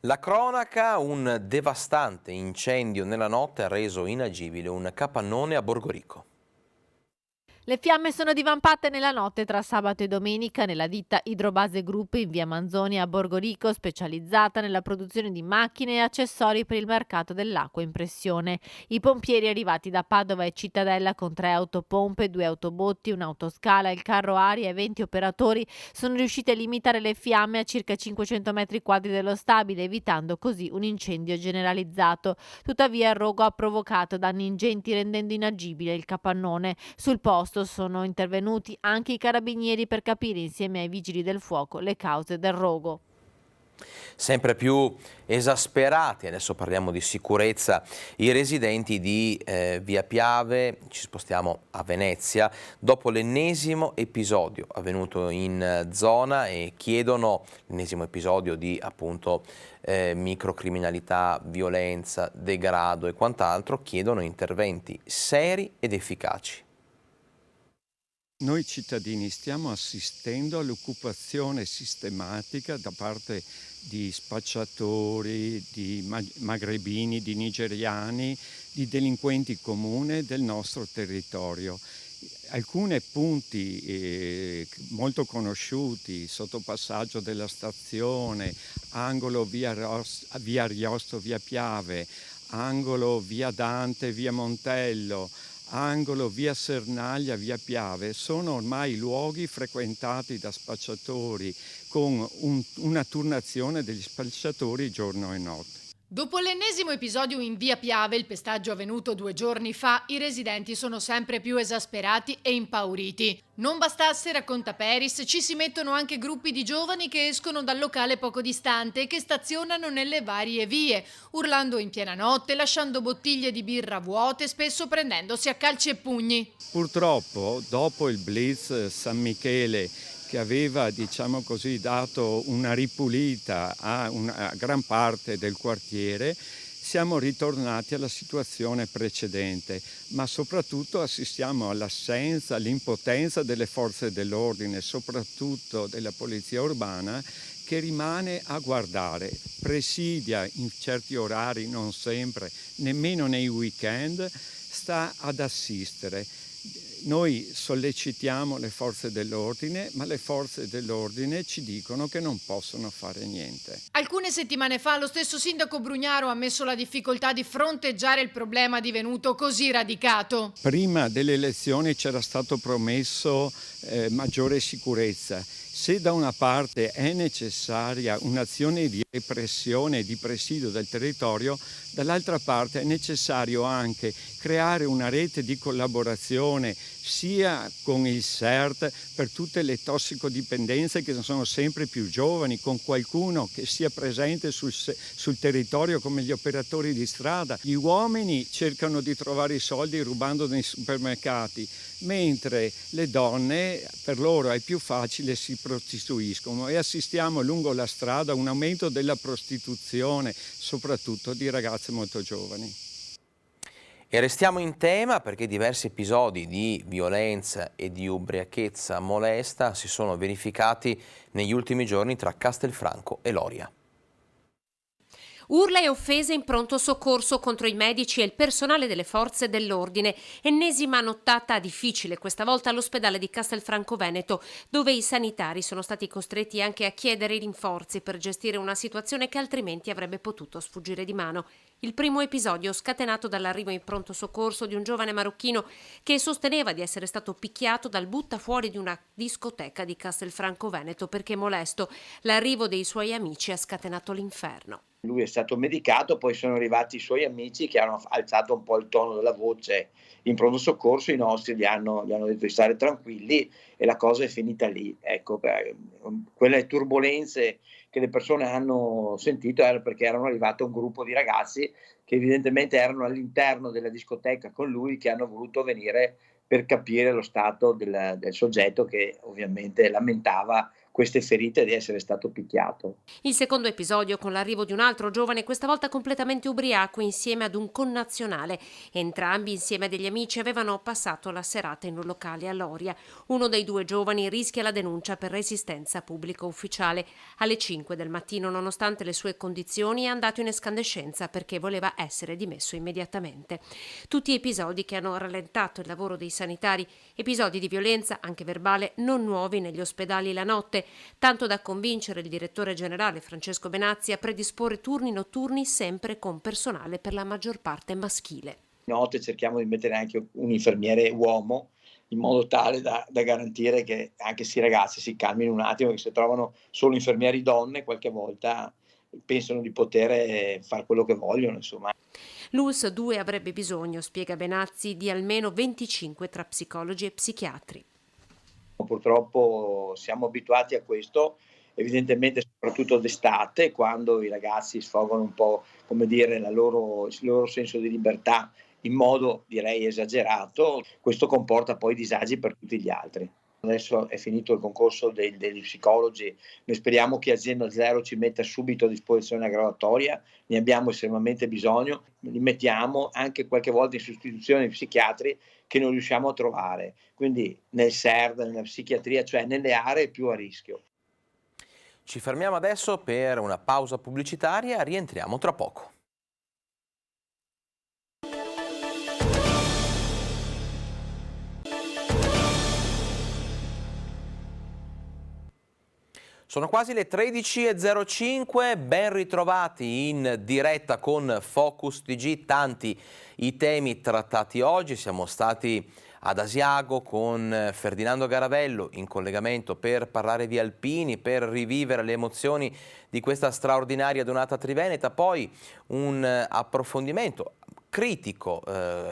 La cronaca, un devastante incendio nella notte ha reso inagibile un capannone a Borgorico. Le fiamme sono divampate nella notte tra sabato e domenica nella ditta Idrobase Group in via Manzoni a Borgorico, specializzata nella produzione di macchine e accessori per il mercato dell'acqua in pressione. I pompieri arrivati da Padova e Cittadella con 3 autopompe, 2 autobotti, un'autoscala, il carro aria e 20 operatori sono riusciti a limitare le fiamme a circa 500 metri quadri dello stabile, evitando così un incendio generalizzato. Tuttavia il rogo ha provocato danni ingenti rendendo inagibile il capannone. Sul posto sono intervenuti anche i carabinieri per capire insieme ai vigili del fuoco le cause del rogo. Sempre più esasperati, adesso parliamo di sicurezza, i residenti di Via Piave, ci spostiamo a Venezia, dopo l'ennesimo episodio avvenuto in zona e chiedono, l'ennesimo episodio di appunto microcriminalità, violenza, degrado e quant'altro, chiedono interventi seri ed efficaci. Noi cittadini stiamo assistendo all'occupazione sistematica da parte di spacciatori, di magrebini, di nigeriani, di delinquenti comuni del nostro territorio. Alcuni punti molto conosciuti, sottopassaggio della stazione, angolo via Ariosto, via Piave, angolo via Dante, via Montello, angolo via Sernaglia, via Piave, sono ormai luoghi frequentati da spacciatori con una turnazione degli spacciatori giorno e notte. Dopo l'ennesimo episodio in via Piave, il pestaggio avvenuto 2 giorni fa, i residenti sono sempre più esasperati e impauriti. Non bastasse, racconta Peris, ci si mettono anche gruppi di giovani che escono dal locale poco distante e che stazionano nelle varie vie, urlando in piena notte, lasciando bottiglie di birra vuote, spesso prendendosi a calci e pugni. Purtroppo, dopo il blitz San Michele, che aveva, diciamo così, dato una ripulita a una gran parte del quartiere, siamo ritornati alla situazione precedente, ma soprattutto assistiamo all'assenza, all'impotenza delle forze dell'ordine, soprattutto della polizia urbana, che rimane a guardare, presidia in certi orari, non sempre, nemmeno nei weekend, sta ad assistere. Noi sollecitiamo le forze dell'ordine, ma le forze dell'ordine ci dicono che non possono fare niente. Alcune settimane fa lo stesso sindaco Brugnaro ha ammesso la difficoltà di fronteggiare il problema divenuto così radicato. Prima delle elezioni c'era stato promesso maggiore sicurezza. Se da una parte è necessaria un'azione di repressione e di presidio del territorio, dall'altra parte è necessario anche creare una rete di collaborazione sia con il CERT per tutte le tossicodipendenze che sono sempre più giovani, con qualcuno che sia presente sul territorio come gli operatori di strada. Gli uomini cercano di trovare i soldi rubando nei supermercati, mentre le donne, per loro è più facile, si prostituiscono, e assistiamo lungo la strada a un aumento della prostituzione, soprattutto di ragazze molto giovani. E restiamo in tema perché diversi episodi di violenza e di ubriachezza molesta si sono verificati negli ultimi giorni tra Castelfranco e Loria. Urla e offese in pronto soccorso contro i medici e il personale delle forze dell'ordine. Ennesima nottata difficile, questa volta all'ospedale di Castelfranco Veneto, dove i sanitari sono stati costretti anche a chiedere rinforzi per gestire una situazione che altrimenti avrebbe potuto sfuggire di mano. Il primo episodio scatenato dall'arrivo in pronto soccorso di un giovane marocchino che sosteneva di essere stato picchiato dal buttafuori di una discoteca di Castelfranco Veneto perché molesto. L'arrivo dei suoi amici ha scatenato l'inferno. Lui è stato medicato, poi sono arrivati i suoi amici che hanno alzato un po' il tono della voce in pronto soccorso, i nostri gli hanno detto di stare tranquilli e la cosa è finita lì. Ecco, quelle turbolenze che le persone hanno sentito era perché erano arrivato un gruppo di ragazzi che evidentemente erano all'interno della discoteca con lui, che hanno voluto venire per capire lo stato del soggetto che ovviamente lamentava queste ferite di essere stato picchiato. Il secondo episodio con l'arrivo di un altro giovane, questa volta completamente ubriaco insieme ad un connazionale. Entrambi insieme a degli amici avevano passato la serata in un locale a Loria. Uno dei due giovani rischia la denuncia per resistenza pubblica ufficiale. Alle 5 del mattino, nonostante le sue condizioni, è andato in escandescenza perché voleva essere dimesso immediatamente. Tutti episodi che hanno rallentato il lavoro dei sanitari, episodi di violenza, anche verbale, non nuovi negli ospedali la notte, tanto da convincere il direttore generale Francesco Benazzi a predisporre turni notturni sempre con personale per la maggior parte maschile. Notte cerchiamo di mettere anche un infermiere uomo in modo tale da garantire che anche se i ragazzi si calmino un attimo, che se trovano solo infermieri donne qualche volta pensano di poter fare quello che vogliono, insomma. L'ULSS 2 avrebbe bisogno, spiega Benazzi, di almeno 25 tra psicologi e psichiatri. Purtroppo siamo abituati a questo, evidentemente soprattutto d'estate, quando i ragazzi sfogano un po', come dire, il loro senso di libertà in modo, direi, esagerato. Questo comporta poi disagi per tutti gli altri. Adesso è finito il concorso degli psicologi, noi speriamo che Azienda Zero ci metta subito a disposizione la graduatoria, ne abbiamo estremamente bisogno, li mettiamo anche qualche volta in sostituzione di psichiatri che non riusciamo a trovare, quindi nel SERD, nella psichiatria, cioè nelle aree più a rischio. Ci fermiamo adesso per una pausa pubblicitaria, rientriamo tra poco. Sono quasi le 13:05, ben ritrovati in diretta con Focus TG, tanti i temi trattati oggi, siamo stati ad Asiago con Ferdinando Garavello in collegamento per parlare di alpini, per rivivere le emozioni di questa straordinaria donata triveneta, poi un approfondimento critico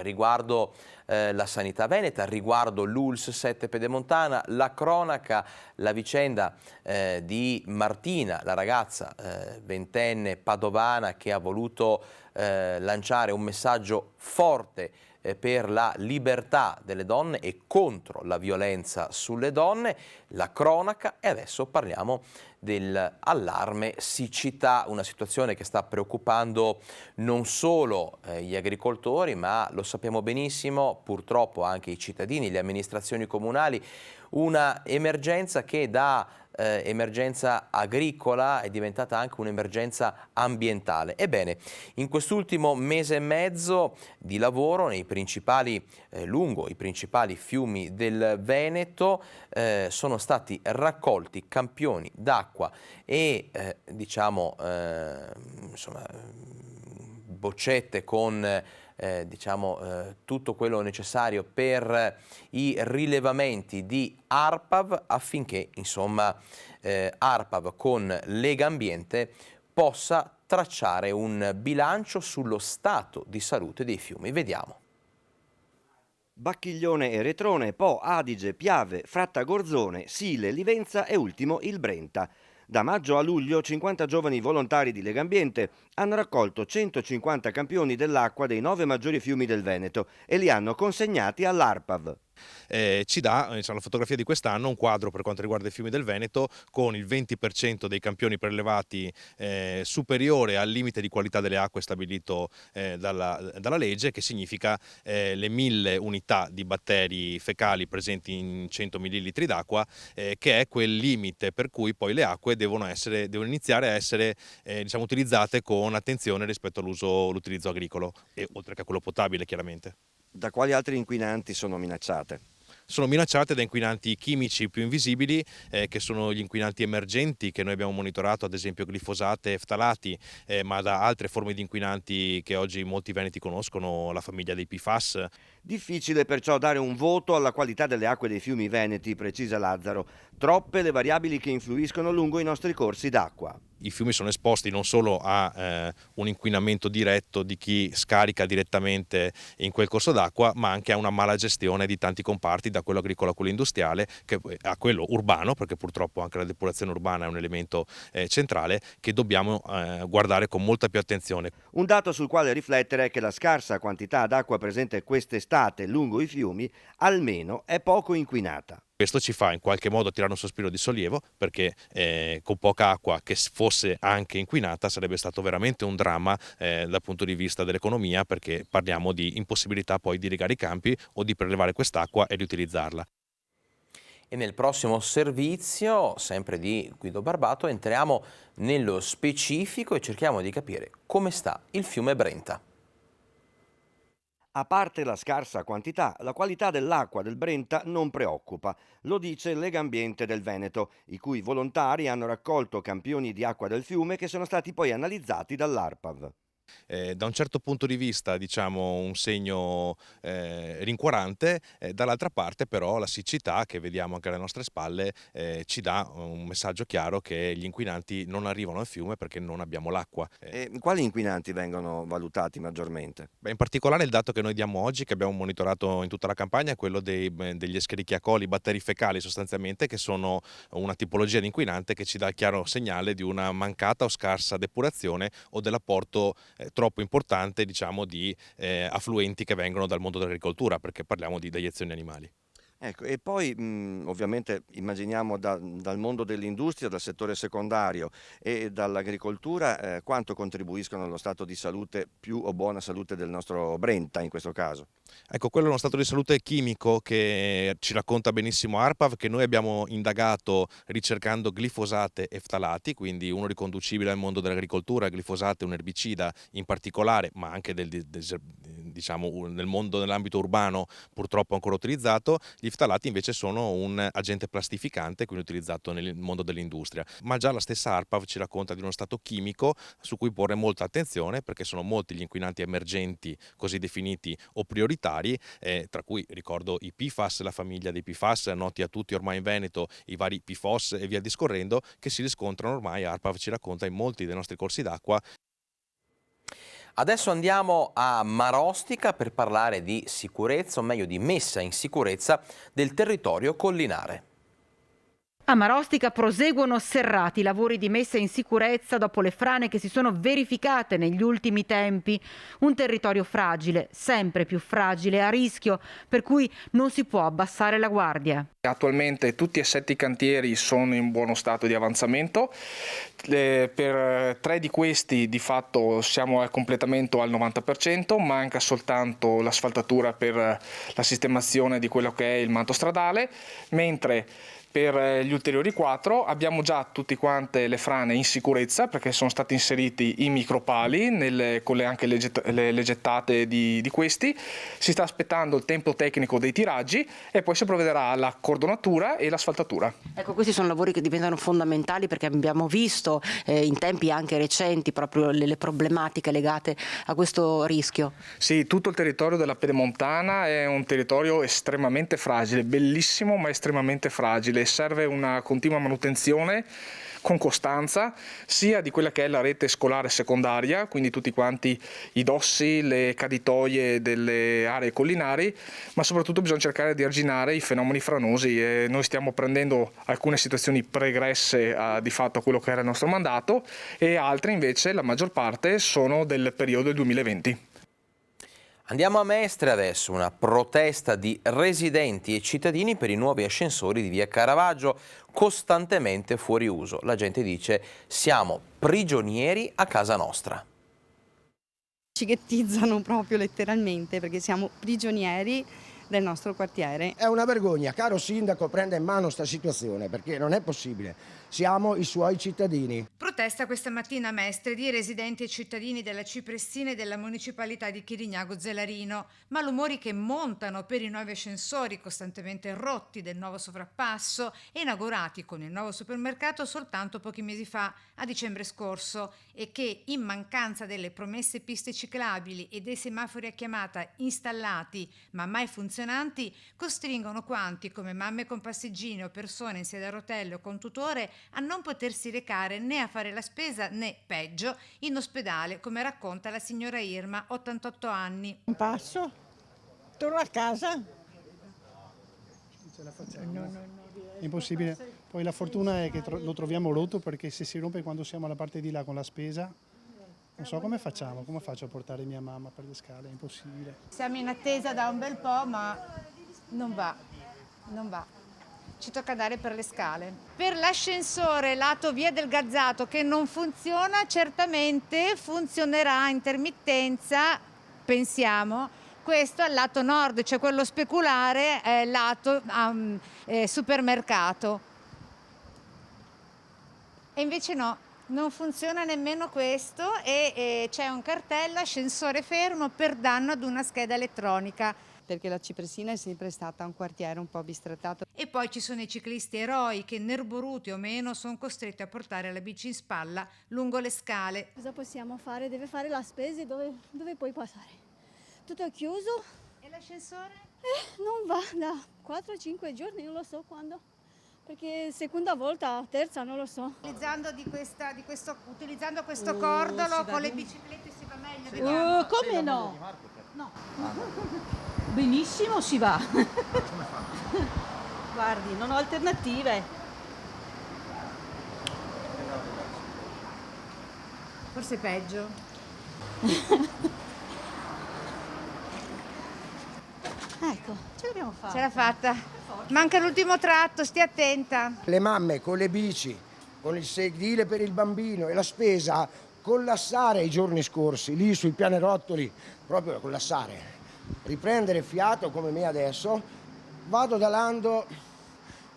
riguardo la sanità veneta, riguardo l'ULSS 7 Pedemontana, la cronaca, la vicenda di Martina, la ragazza ventenne padovana che ha voluto lanciare un messaggio forte per la libertà delle donne e contro la violenza sulle donne, la cronaca, e adesso parliamo dell'allarme siccità, una situazione che sta preoccupando non solo gli agricoltori, ma lo sappiamo benissimo, purtroppo anche i cittadini, le amministrazioni comunali, una emergenza che da emergenza agricola è diventata anche un'emergenza ambientale. Ebbene, in quest'ultimo mese e mezzo di lavoro nei principali, lungo i principali fiumi del Veneto sono stati raccolti campioni d'acqua e boccette con tutto quello necessario per i rilevamenti di ARPAV affinché ARPAV con Legambiente possa tracciare un bilancio sullo stato di salute dei fiumi. Vediamo. Bacchiglione e Retrone, Po, Adige, Piave, Frattagorzone, Sile, Livenza e ultimo il Brenta. Da maggio a luglio 50 giovani volontari di Legambiente hanno raccolto 150 campioni dell'acqua dei 9 maggiori fiumi del Veneto e li hanno consegnati all'ARPAV. Ci dà la fotografia di quest'anno un quadro per quanto riguarda i fiumi del Veneto con il 20% dei campioni prelevati superiore al limite di qualità delle acque stabilito dalla legge, che significa le 1000 unità di batteri fecali presenti in 100 ml d'acqua, che è quel limite per cui poi le acque devono iniziare a essere utilizzate con attenzione rispetto all'utilizzo agricolo e oltre che a quello potabile, chiaramente. Da quali altri inquinanti sono minacciate? Sono minacciate da inquinanti chimici più invisibili, che sono gli inquinanti emergenti che noi abbiamo monitorato, ad esempio glifosate e ftalati, ma da altre forme di inquinanti che oggi molti veneti conoscono, la famiglia dei PFAS. Difficile perciò dare un voto alla qualità delle acque dei fiumi veneti, precisa Lazzaro. Troppe le variabili che influiscono lungo i nostri corsi d'acqua. I fiumi sono esposti non solo a un inquinamento diretto di chi scarica direttamente in quel corso d'acqua, ma anche a una mala gestione di tanti comparti, da quello agricolo a quello industriale, a quello urbano, perché purtroppo anche la depurazione urbana è un elemento centrale che dobbiamo guardare con molta più attenzione. Un dato sul quale riflettere è che la scarsa quantità d'acqua presente quest'estate lungo i fiumi almeno è poco inquinata. Questo ci fa in qualche modo tirare un sospiro di sollievo, perché con poca acqua che fosse anche inquinata sarebbe stato veramente un dramma dal punto di vista dell'economia, perché parliamo di impossibilità poi di irrigare i campi o di prelevare quest'acqua e riutilizzarla. E nel prossimo servizio, sempre di Guido Barbato, entriamo nello specifico e cerchiamo di capire come sta il fiume Brenta. A parte la scarsa quantità, la qualità dell'acqua del Brenta non preoccupa, lo dice Legambiente del Veneto, i cui volontari hanno raccolto campioni di acqua del fiume che sono stati poi analizzati dall'ARPAV. Da un certo punto di vista un segno rincuorante, dall'altra parte però la siccità che vediamo anche alle nostre spalle ci dà un messaggio chiaro che gli inquinanti non arrivano al fiume perché non abbiamo l'acqua. Quali inquinanti vengono valutati maggiormente? In particolare il dato che noi diamo oggi, che abbiamo monitorato in tutta la campagna, è quello degli Escherichia coli, batteri fecali sostanzialmente, che sono una tipologia di inquinante che ci dà il chiaro segnale di una mancata o scarsa depurazione o dell'apporto troppo importante di affluenti che vengono dal mondo dell'agricoltura, perché parliamo di deiezioni animali. Ecco, e poi ovviamente immaginiamo dal mondo dell'industria, dal settore secondario e dall'agricoltura quanto contribuiscono allo stato di salute, più o buona salute del nostro Brenta in questo caso. Ecco, quello è uno stato di salute chimico che ci racconta benissimo ARPAV, che noi abbiamo indagato ricercando glifosate e ftalati, quindi uno riconducibile al mondo dell'agricoltura. Glifosate è un erbicida in particolare, ma anche diciamo nel mondo nell'ambito urbano purtroppo ancora utilizzato. Gli ftalati invece sono un agente plastificante, quindi utilizzato nel mondo dell'industria. Ma già la stessa ARPAV ci racconta di uno stato chimico su cui porre molta attenzione, perché sono molti gli inquinanti emergenti, così definiti, o prioritari, tra cui ricordo i PFAS, la famiglia dei PFAS, noti a tutti ormai in Veneto, i vari PFOS e via discorrendo, che si riscontrano ormai, ARPAV ci racconta, in molti dei nostri corsi d'acqua. Adesso andiamo a Marostica per parlare di sicurezza, o meglio di messa in sicurezza del territorio collinare. A Marostica proseguono serrati i lavori di messa in sicurezza dopo le frane che si sono verificate negli ultimi tempi. Un territorio fragile, sempre più fragile, a rischio, per cui non si può abbassare la guardia. Attualmente tutti e 7 i cantieri sono in buono stato di avanzamento. Per 3 di questi di fatto siamo al completamento al 90%, manca soltanto l'asfaltatura per la sistemazione di quello che è il manto stradale, mentre per gli ulteriori 4 abbiamo già tutte quante le frane in sicurezza, perché sono stati inseriti i micropali con anche le gettate di questi. Si sta aspettando il tempo tecnico dei tiraggi e poi si provvederà alla cordonatura e l'asfaltatura. Ecco, questi sono lavori che diventano fondamentali perché abbiamo visto in tempi anche recenti proprio le problematiche legate a questo rischio. Sì, tutto il territorio della Pedemontana è un territorio estremamente fragile, bellissimo ma estremamente fragile. Serve una continua manutenzione con costanza sia di quella che è la rete scolare secondaria, quindi tutti quanti i dossi, le caditoie delle aree collinari, ma soprattutto bisogna cercare di arginare i fenomeni franosi e noi stiamo prendendo alcune situazioni pregresse di fatto a quello che era il nostro mandato e altre invece, la maggior parte, sono del periodo del 2020. Andiamo a Mestre adesso, una protesta di residenti e cittadini per i nuovi ascensori di via Caravaggio costantemente fuori uso. La gente dice: siamo prigionieri a casa nostra. Ci ghettizzano proprio letteralmente perché siamo prigionieri del nostro quartiere. È una vergogna, caro sindaco, prenda in mano sta situazione perché non è possibile. Siamo i suoi cittadini. Protesta questa mattina a Mestre di residenti e cittadini della Cipressina e della municipalità di Chirignago Zelarino. Malumori che montano per i nuovi ascensori costantemente rotti del nuovo sovrappasso e inaugurati con il nuovo supermercato soltanto pochi mesi fa, a dicembre scorso, e che in mancanza delle promesse piste ciclabili e dei semafori a chiamata installati ma mai funzionanti, costringono quanti, come mamme con passeggini o persone in sedia a rotelle o con tutore, a non potersi recare né a fare la spesa né, peggio, in ospedale, come racconta la signora Irma, 88 anni. Un passo, torno a casa. Non ce la facciamo. È impossibile. Poi la fortuna è che lo troviamo rotto, perché se si rompe quando siamo alla parte di là con la spesa, non so come facciamo, come faccio a portare mia mamma per le scale, è impossibile. Siamo in attesa da un bel po', ma non va. Ci tocca andare per le scale. Per l'ascensore lato via del Gazzato che non funziona, certamente funzionerà a intermittenza, pensiamo. Questo al lato nord, cioè quello speculare, lato supermercato. E invece no, non funziona nemmeno questo e c'è un cartello ascensore fermo per danno ad una scheda elettronica. Perché la Cipressina è sempre stata un quartiere un po' bistrattato. E poi ci sono i ciclisti eroi che, nerboruti o meno, sono costretti a portare la bici in spalla lungo le scale. Cosa possiamo fare? Deve fare la spesa e dove puoi passare? Tutto è chiuso. E l'ascensore? Non va da 4-5 giorni, non lo so quando. Perché seconda volta, terza, non lo so. Utilizzando questo cordolo con le biciclette si va meglio. Vediamo. Come no? No. Benissimo si va. Come fa? Guardi, non ho alternative. Forse peggio. Ecco, ce l'abbiamo fatta. Ce l'ha fatta. Manca l'ultimo tratto, stia attenta. Le mamme con le bici, con il sedile per il bambino e la spesa collassare i giorni scorsi, lì sui pianerottoli, proprio collassare, riprendere fiato come me adesso, vado da Lando,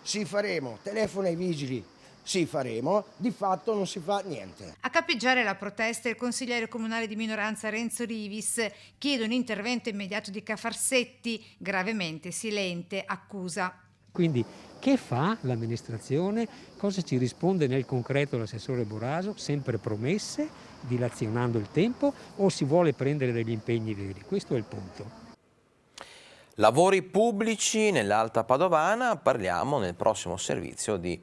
sì faremo, telefono ai vigili, sì faremo, di fatto non si fa niente. A capeggiare la protesta il consigliere comunale di minoranza Renzo Rivis chiede un intervento immediato di Cafarsetti, gravemente silente, accusa. Quindi che fa l'amministrazione? Cosa ci risponde nel concreto l'assessore Boraso? Sempre promesse, dilazionando il tempo, o si vuole prendere degli impegni veri? Questo è il punto. Lavori pubblici nell'Alta Padovana, parliamo nel prossimo servizio di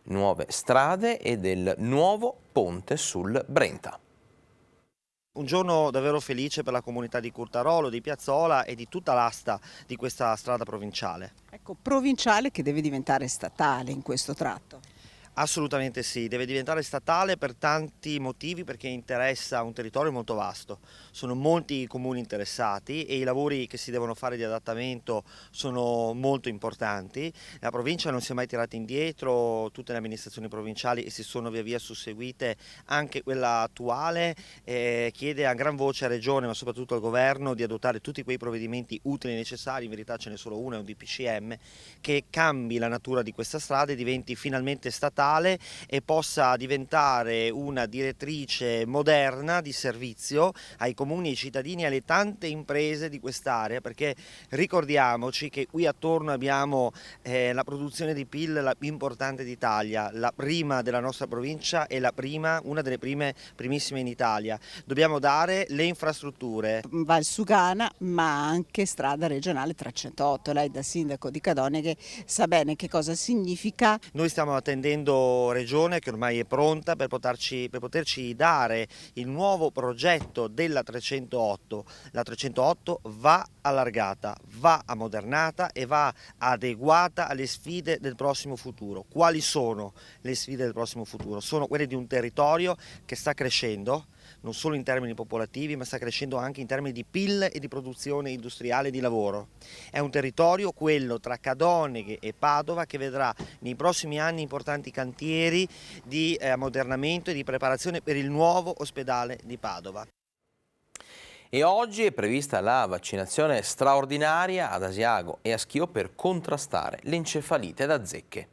nuove strade e del nuovo ponte sul Brenta. Un giorno davvero felice per la comunità di Curtarolo, di Piazzola e di tutta l'asta di questa strada provinciale. Ecco, provinciale che deve diventare statale in questo tratto. Assolutamente sì, deve diventare statale per tanti motivi, perché interessa un territorio molto vasto. Sono molti i comuni interessati e i lavori che si devono fare di adattamento sono molto importanti. La provincia non si è mai tirata indietro, tutte le amministrazioni provinciali, e si sono via via susseguite, anche quella attuale, chiede a gran voce a Regione ma soprattutto al Governo di adottare tutti quei provvedimenti utili e necessari, in verità ce n'è solo uno, è un DPCM, che cambi la natura di questa strada e diventi finalmente statale e possa diventare una direttrice moderna di servizio ai comuni, ai cittadini e alle tante imprese di quest'area, perché ricordiamoci che qui attorno abbiamo la produzione di PIL la più importante d'Italia, la prima della nostra provincia e una delle primissime in Italia. Dobbiamo dare le infrastrutture. Val Sugana, ma anche strada regionale 308. Lei da sindaco di Cadoneghe sa bene che cosa significa. Noi stiamo attendendo Regione, che ormai è pronta per poterci dare il nuovo progetto della 308. La 308 va allargata, va ammodernata e va adeguata alle sfide del prossimo futuro. Quali sono le sfide del prossimo futuro? Sono quelle di un territorio che sta crescendo, non solo in termini popolativi, ma sta crescendo anche in termini di PIL e di produzione industriale e di lavoro. È un territorio, quello tra Cadoneghe e Padova, che vedrà nei prossimi anni importanti cantieri di ammodernamento e di preparazione per il nuovo ospedale di Padova. E oggi è prevista la vaccinazione straordinaria ad Asiago e a Schio per contrastare l'encefalite da zecche.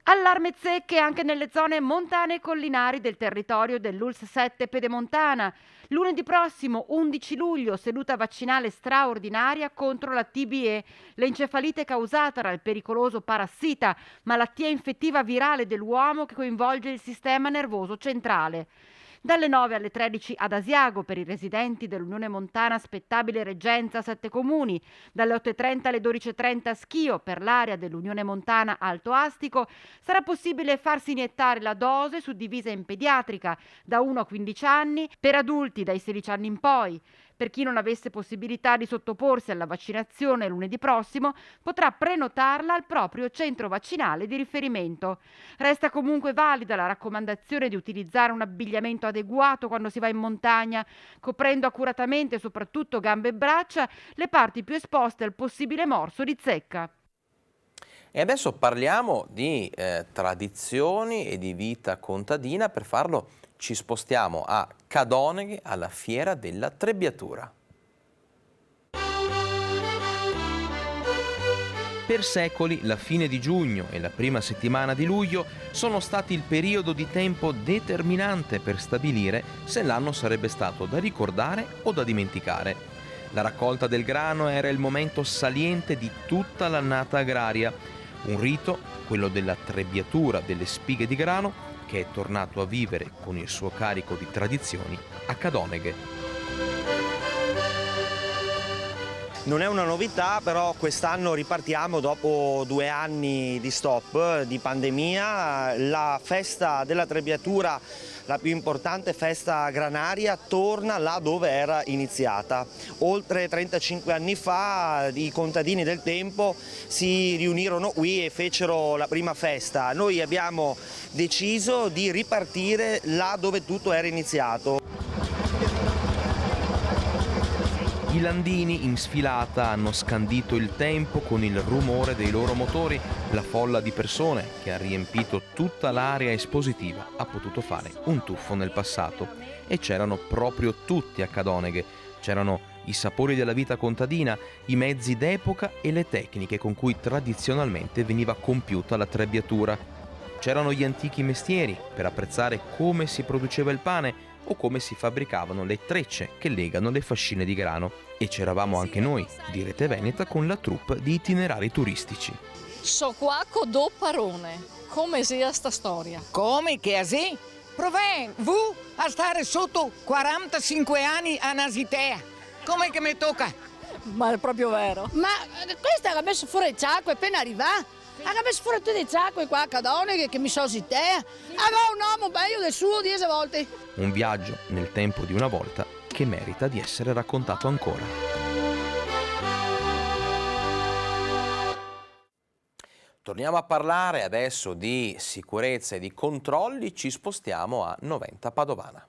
Allarme zecche anche nelle zone montane e collinari del territorio dell'ULSS 7 Pedemontana. Lunedì prossimo, 11 luglio, seduta vaccinale straordinaria contro la TBE, l'encefalite causata dal pericoloso parassita, malattia infettiva virale dell'uomo che coinvolge il sistema nervoso centrale. Dalle 9 alle 13 ad Asiago per i residenti dell'Unione Montana Spettabile Reggenza 7 Comuni, dalle 8.30 alle 12.30 a Schio per l'area dell'Unione Montana Alto Astico sarà possibile farsi iniettare la dose suddivisa in pediatrica da 1 a 15 anni, per adulti dai 16 anni in poi. Per chi non avesse possibilità di sottoporsi alla vaccinazione lunedì prossimo, potrà prenotarla al proprio centro vaccinale di riferimento. Resta comunque valida la raccomandazione di utilizzare un abbigliamento adeguato quando si va in montagna, coprendo accuratamente soprattutto gambe e braccia, le parti più esposte al possibile morso di zecca. E adesso parliamo di tradizioni e di vita contadina. Per farlo ci spostiamo a Cadoneghe, alla Fiera della Trebbiatura. Per secoli la fine di giugno e la prima settimana di luglio sono stati il periodo di tempo determinante per stabilire se l'anno sarebbe stato da ricordare o da dimenticare. La raccolta del grano era il momento saliente di tutta l'annata agraria. Un rito, quello della trebbiatura delle spighe di grano, che è tornato a vivere con il suo carico di tradizioni a Cadoneghe. Non è una novità, però quest'anno ripartiamo dopo 2 anni di stop, di pandemia. La festa della trebbiatura, la più importante festa granaria, torna là dove era iniziata. Oltre 35 anni fa i contadini del tempo si riunirono qui e fecero la prima festa. Noi abbiamo deciso di ripartire là dove tutto era iniziato. Gli landini in sfilata hanno scandito il tempo con il rumore dei loro motori. La folla di persone che ha riempito tutta l'area espositiva ha potuto fare un tuffo nel passato. E c'erano proprio tutti a Cadoneghe. C'erano i sapori della vita contadina, i mezzi d'epoca e le tecniche con cui tradizionalmente veniva compiuta la trebbiatura. C'erano gli antichi mestieri per apprezzare come si produceva il pane o come si fabbricavano le trecce che legano le fascine di grano. E c'eravamo anche noi, di Rete Veneta, con la troupe di itinerari turistici. So qua do parone, come sia sta storia? Come che sì? Provè, vu a stare sotto 45 anni a Nasitea. Come che mi tocca? Ma è proprio vero. Ma questa l'ha messo fuori il sacco appena arriva. Ha messo fuori tutti i sacchi qua a Cadoneghe che mi so si te. Aveva un uomo meglio del suo 10 volte. Un viaggio nel tempo di una volta che merita di essere raccontato ancora. Torniamo a parlare adesso di sicurezza e di controlli, ci spostiamo a Noventa Padovana.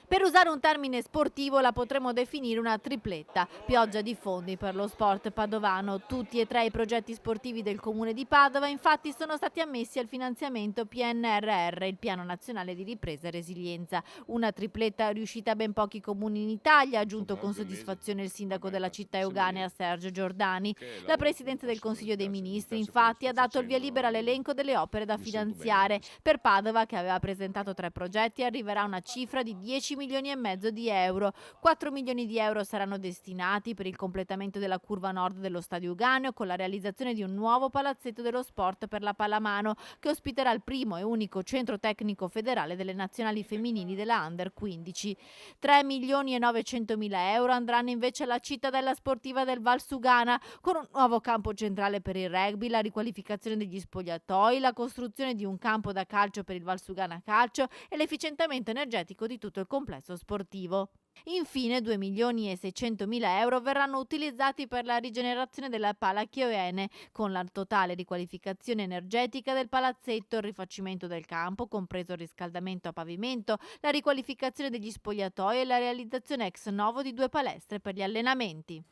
Per usare un termine sportivo la potremmo definire una tripletta. Pioggia di fondi per lo sport padovano. Tutti e tre i progetti sportivi del Comune di Padova infatti sono stati ammessi al finanziamento PNRR, il Piano Nazionale di Ripresa e Resilienza. Una tripletta riuscita a ben pochi comuni in Italia, ha aggiunto con soddisfazione il sindaco della città euganea Sergio Giordani. La Presidenza del Consiglio dei Ministri infatti ha dato il via libera all'elenco delle opere da finanziare. Per Padova, che aveva presentato 3 progetti, arriverà una cifra di 10,5 milioni di euro. 4 milioni di euro saranno destinati per il completamento della curva nord dello stadio euganeo con la realizzazione di un nuovo palazzetto dello sport per la pallamano che ospiterà il primo e unico centro tecnico federale delle nazionali femminili della Under 15. 3 milioni e 900 mila euro andranno invece alla cittadella sportiva del Valsugana con un nuovo campo centrale per il rugby, la riqualificazione degli spogliatoi, la costruzione di un campo da calcio per il Valsugana Calcio e l'efficientamento energetico di tutto il complesso sportivo. Infine 2 milioni e 600 mila euro verranno utilizzati per la rigenerazione della Pala Chioene con la totale riqualificazione energetica del palazzetto, il rifacimento del campo compreso il riscaldamento a pavimento, la riqualificazione degli spogliatoi e la realizzazione ex novo di 2 palestre per gli allenamenti.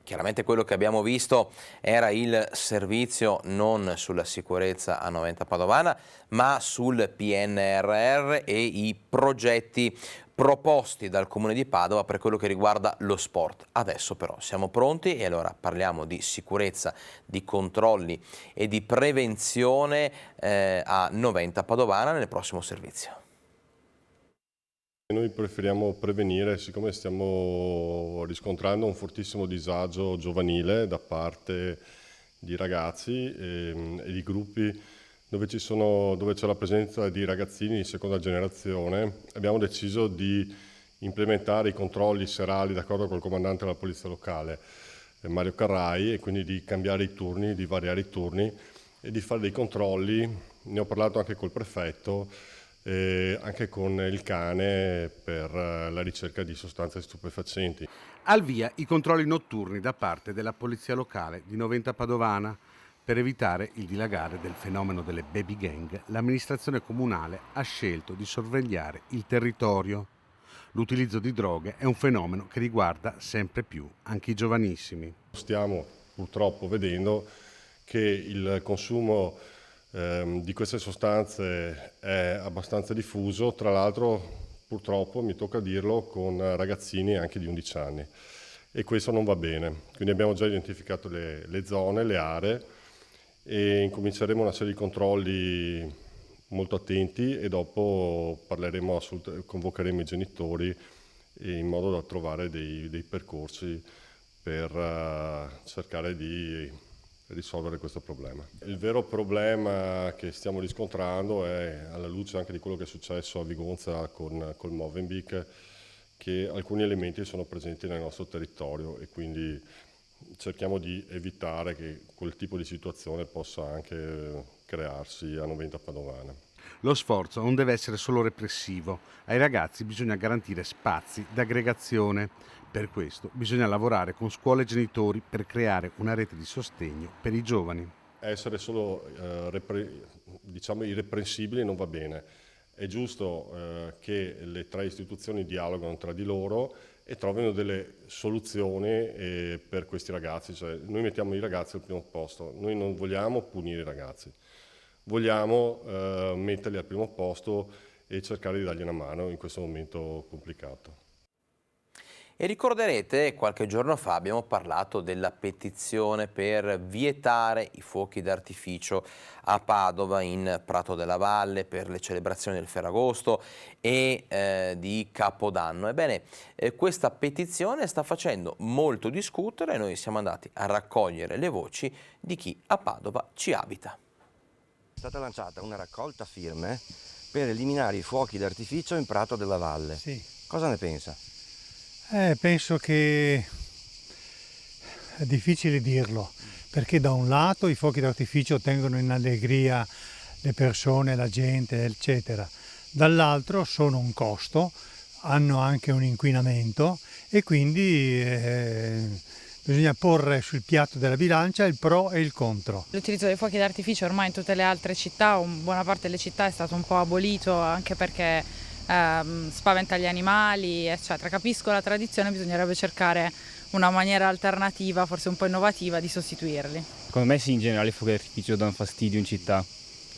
Chiaramente quello che abbiamo visto era il servizio non sulla sicurezza a Noventa Padovana, ma sul PNRR e i progetti proposti dal Comune di Padova per quello che riguarda lo sport. Adesso però siamo pronti e allora parliamo di sicurezza, di controlli e di prevenzione a Noventa Padovana nel prossimo servizio. Noi preferiamo prevenire, siccome stiamo riscontrando un fortissimo disagio giovanile da parte di ragazzi e di gruppi dove c'è la presenza di ragazzini di seconda generazione, abbiamo deciso di implementare i controlli serali d'accordo col comandante della polizia locale Mario Carrai e quindi di cambiare i turni, di variare i turni e di fare dei controlli. Ne ho parlato anche col prefetto, anche con il cane per la ricerca di sostanze stupefacenti. Al via i controlli notturni da parte della polizia locale di Noventa Padovana. Per evitare il dilagare del fenomeno delle baby gang, l'amministrazione comunale ha scelto di sorvegliare il territorio. L'utilizzo di droghe è un fenomeno che riguarda sempre più anche i giovanissimi. Stiamo purtroppo vedendo che il consumo di queste sostanze è abbastanza diffuso, tra l'altro purtroppo mi tocca dirlo con ragazzini anche di 11 anni e questo non va bene, quindi abbiamo già identificato le zone, le aree e incominceremo una serie di controlli molto attenti e dopo convocheremo i genitori in modo da trovare dei percorsi per cercare di risolvere questo problema. Il vero problema che stiamo riscontrando è, alla luce anche di quello che è successo a Vigonza col Movenpick, che alcuni elementi sono presenti nel nostro territorio e quindi cerchiamo di evitare che quel tipo di situazione possa anche crearsi a Noventa Padovana. Lo sforzo non deve essere solo repressivo, ai ragazzi bisogna garantire spazi d'aggregazione. Per questo bisogna lavorare con scuole e genitori per creare una rete di sostegno per i giovani. Essere solo irreprensibili non va bene. È giusto che le 3 istituzioni dialogano tra di loro e trovino delle soluzioni per questi ragazzi. Cioè, noi mettiamo i ragazzi al primo posto, noi non vogliamo punire i ragazzi, vogliamo metterli al primo posto e cercare di dargli una mano in questo momento complicato. E ricorderete, qualche giorno fa abbiamo parlato della petizione per vietare i fuochi d'artificio a Padova, in Prato della Valle, per le celebrazioni del Ferragosto e di Capodanno. Ebbene, questa petizione sta facendo molto discutere e noi siamo andati a raccogliere le voci di chi a Padova ci abita. È stata lanciata una raccolta firme per eliminare i fuochi d'artificio in Prato della Valle. Sì. Cosa ne pensa? Penso che è difficile dirlo, perché da un lato i fuochi d'artificio tengono in allegria le persone, la gente, eccetera. Dall'altro sono un costo, hanno anche un inquinamento e quindi bisogna porre sul piatto della bilancia il pro e il contro. L'utilizzo dei fuochi d'artificio ormai in tutte le altre città, o in buona parte delle città, è stato un po' abolito, anche perché spaventa gli animali, eccetera. Capisco la tradizione, bisognerebbe cercare una maniera alternativa, forse un po' innovativa, di sostituirli. Secondo me sì, in generale i fuochi d'artificio danno fastidio in città.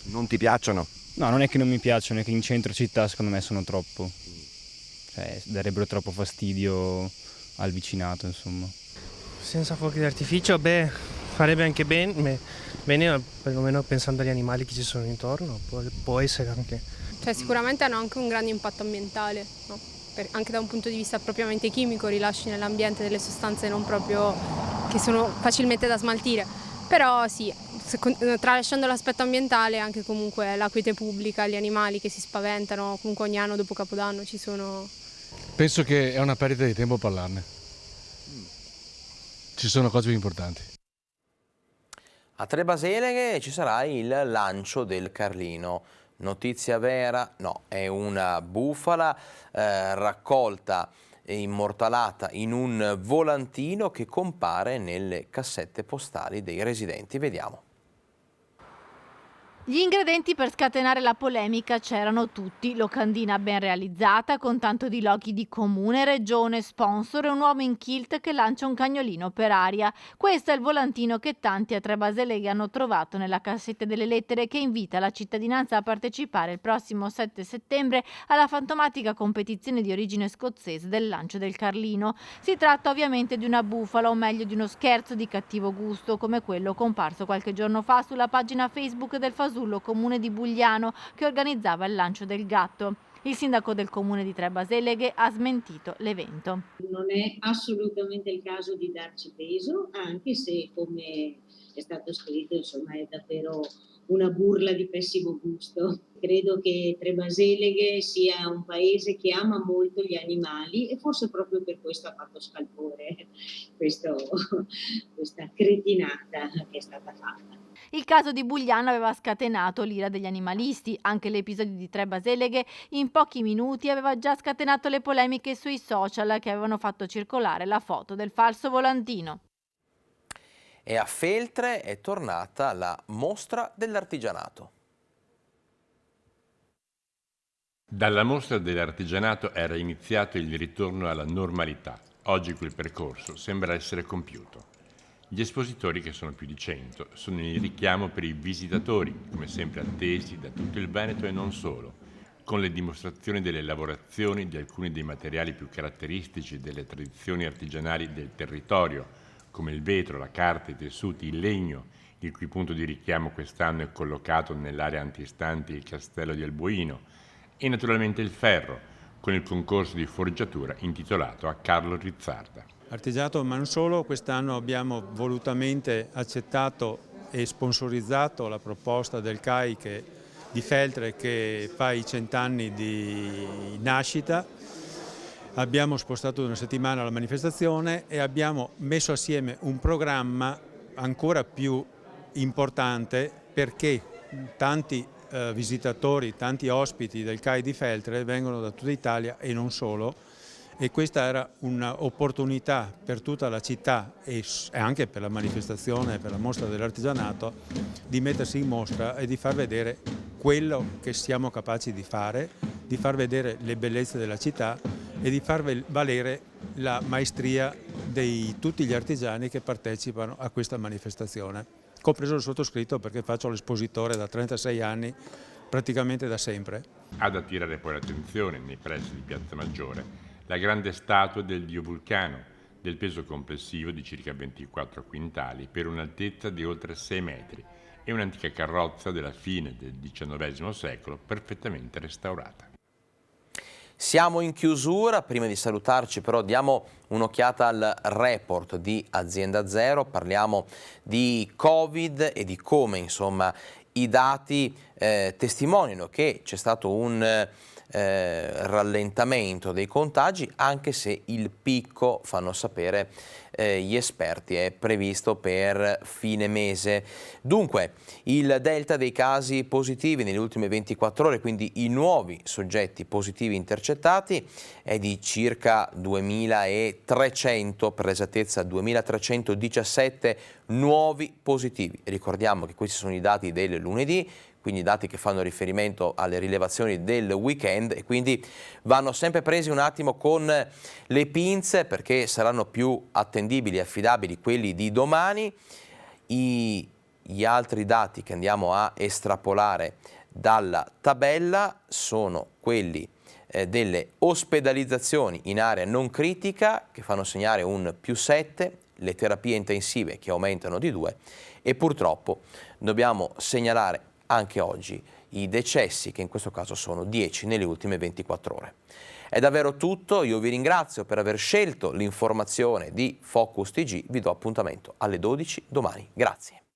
Non ti piacciono? No, non è che non mi piacciono, è che in centro città secondo me sono troppo. Cioè, darebbero troppo fastidio al vicinato, insomma. Senza fuochi d'artificio, farebbe anche bene, perlomeno pensando agli animali che ci sono intorno, può essere anche. Cioè, sicuramente hanno anche un grande impatto ambientale, no? Anche da un punto di vista propriamente chimico, rilasci nell'ambiente delle sostanze non proprio che sono facilmente da smaltire. Però sì, tralasciando l'aspetto ambientale, anche comunque la quiete pubblica, gli animali che si spaventano, comunque ogni anno dopo Capodanno ci sono. Penso che è una perdita di tempo parlarne. Ci sono cose più importanti. A Trebaseleghe ci sarà il lancio del Carlino. Notizia vera? No, è una bufala raccolta e immortalata in un volantino che compare nelle cassette postali dei residenti. Vediamo. Gli ingredienti per scatenare la polemica c'erano tutti: locandina ben realizzata con tanto di loghi di comune, regione, sponsor e un uomo in kilt che lancia un cagnolino per aria. Questo è il volantino che tanti a Trebaseleghe hanno trovato nella cassetta delle lettere, che invita la cittadinanza a partecipare il prossimo 7 settembre alla fantomatica competizione di origine scozzese del lancio del Carlino. Si tratta ovviamente di una bufala, o meglio di uno scherzo di cattivo gusto, come quello comparso qualche giorno fa sulla pagina Facebook del Fasullo Comune di Bugliano, che organizzava il lancio del gatto. Il sindaco del comune di Trebaseleghe ha smentito l'evento. Non è assolutamente il caso di darci peso, anche se, come è stato scritto, insomma, è davvero una burla di pessimo gusto. Credo che Trebaseleghe sia un paese che ama molto gli animali e forse proprio per questo ha fatto scalpore questa cretinata che è stata fatta. Il caso di Bugliano aveva scatenato l'ira degli animalisti. Anche l'episodio di Trebaseleghe in pochi minuti aveva già scatenato le polemiche sui social, che avevano fatto circolare la foto del falso volantino. E a Feltre è tornata la mostra dell'artigianato. Dalla mostra dell'artigianato era iniziato il ritorno alla normalità. Oggi quel percorso sembra essere compiuto. Gli espositori, che sono più di 100, sono in richiamo per i visitatori, come sempre attesi da tutto il Veneto e non solo, con le dimostrazioni delle lavorazioni di alcuni dei materiali più caratteristici delle tradizioni artigianali del territorio, come il vetro, la carta, i tessuti, il legno, il cui punto di richiamo quest'anno è collocato nell'area antistante il castello di Alboino, e naturalmente il ferro, con il concorso di forgiatura intitolato a Carlo Rizzarda. Artigianato, ma non solo, quest'anno abbiamo volutamente accettato e sponsorizzato la proposta del CAI di Feltre, che fa i 100 anni di nascita. Abbiamo spostato una settimana la manifestazione e abbiamo messo assieme un programma ancora più importante, perché tanti visitatori, tanti ospiti del CAI di Feltre vengono da tutta Italia e non solo, e questa era un'opportunità per tutta la città e anche per la manifestazione, per la mostra dell'artigianato, di mettersi in mostra e di far vedere quello che siamo capaci di fare, di far vedere le bellezze della città e di far valere la maestria di tutti gli artigiani che partecipano a questa manifestazione, compreso il sottoscritto, perché faccio l'espositore da 36 anni, praticamente da sempre. Ad attirare poi l'attenzione nei pressi di Piazza Maggiore la grande statua del dio Vulcano, del peso complessivo di circa 24 quintali per un'altezza di oltre 6 metri e un'antica carrozza della fine del XIX secolo perfettamente restaurata. Siamo in chiusura, prima di salutarci però diamo un'occhiata al report di Azienda Zero, parliamo di Covid e di come insomma i dati testimoniano che c'è stato un rallentamento dei contagi, anche se il picco, fanno sapere gli esperti, è previsto per fine mese. Dunque il delta dei casi positivi nelle ultime 24 ore, quindi i nuovi soggetti positivi intercettati, è di circa 2.300, per l'esattezza 2.317 nuovi positivi. Ricordiamo che questi sono i dati del lunedì, quindi dati che fanno riferimento alle rilevazioni del weekend, e quindi vanno sempre presi un attimo con le pinze, perché saranno più attendibili e affidabili quelli di domani. Gli altri dati che andiamo a estrapolare dalla tabella sono quelli delle ospedalizzazioni in area non critica, che fanno segnare un +7, le terapie intensive che aumentano di 2, e purtroppo dobbiamo segnalare anche oggi i decessi, che in questo caso sono 10 nelle ultime 24 ore. È davvero tutto, io vi ringrazio per aver scelto l'informazione di Focus TG, vi do appuntamento alle 12 domani. Grazie.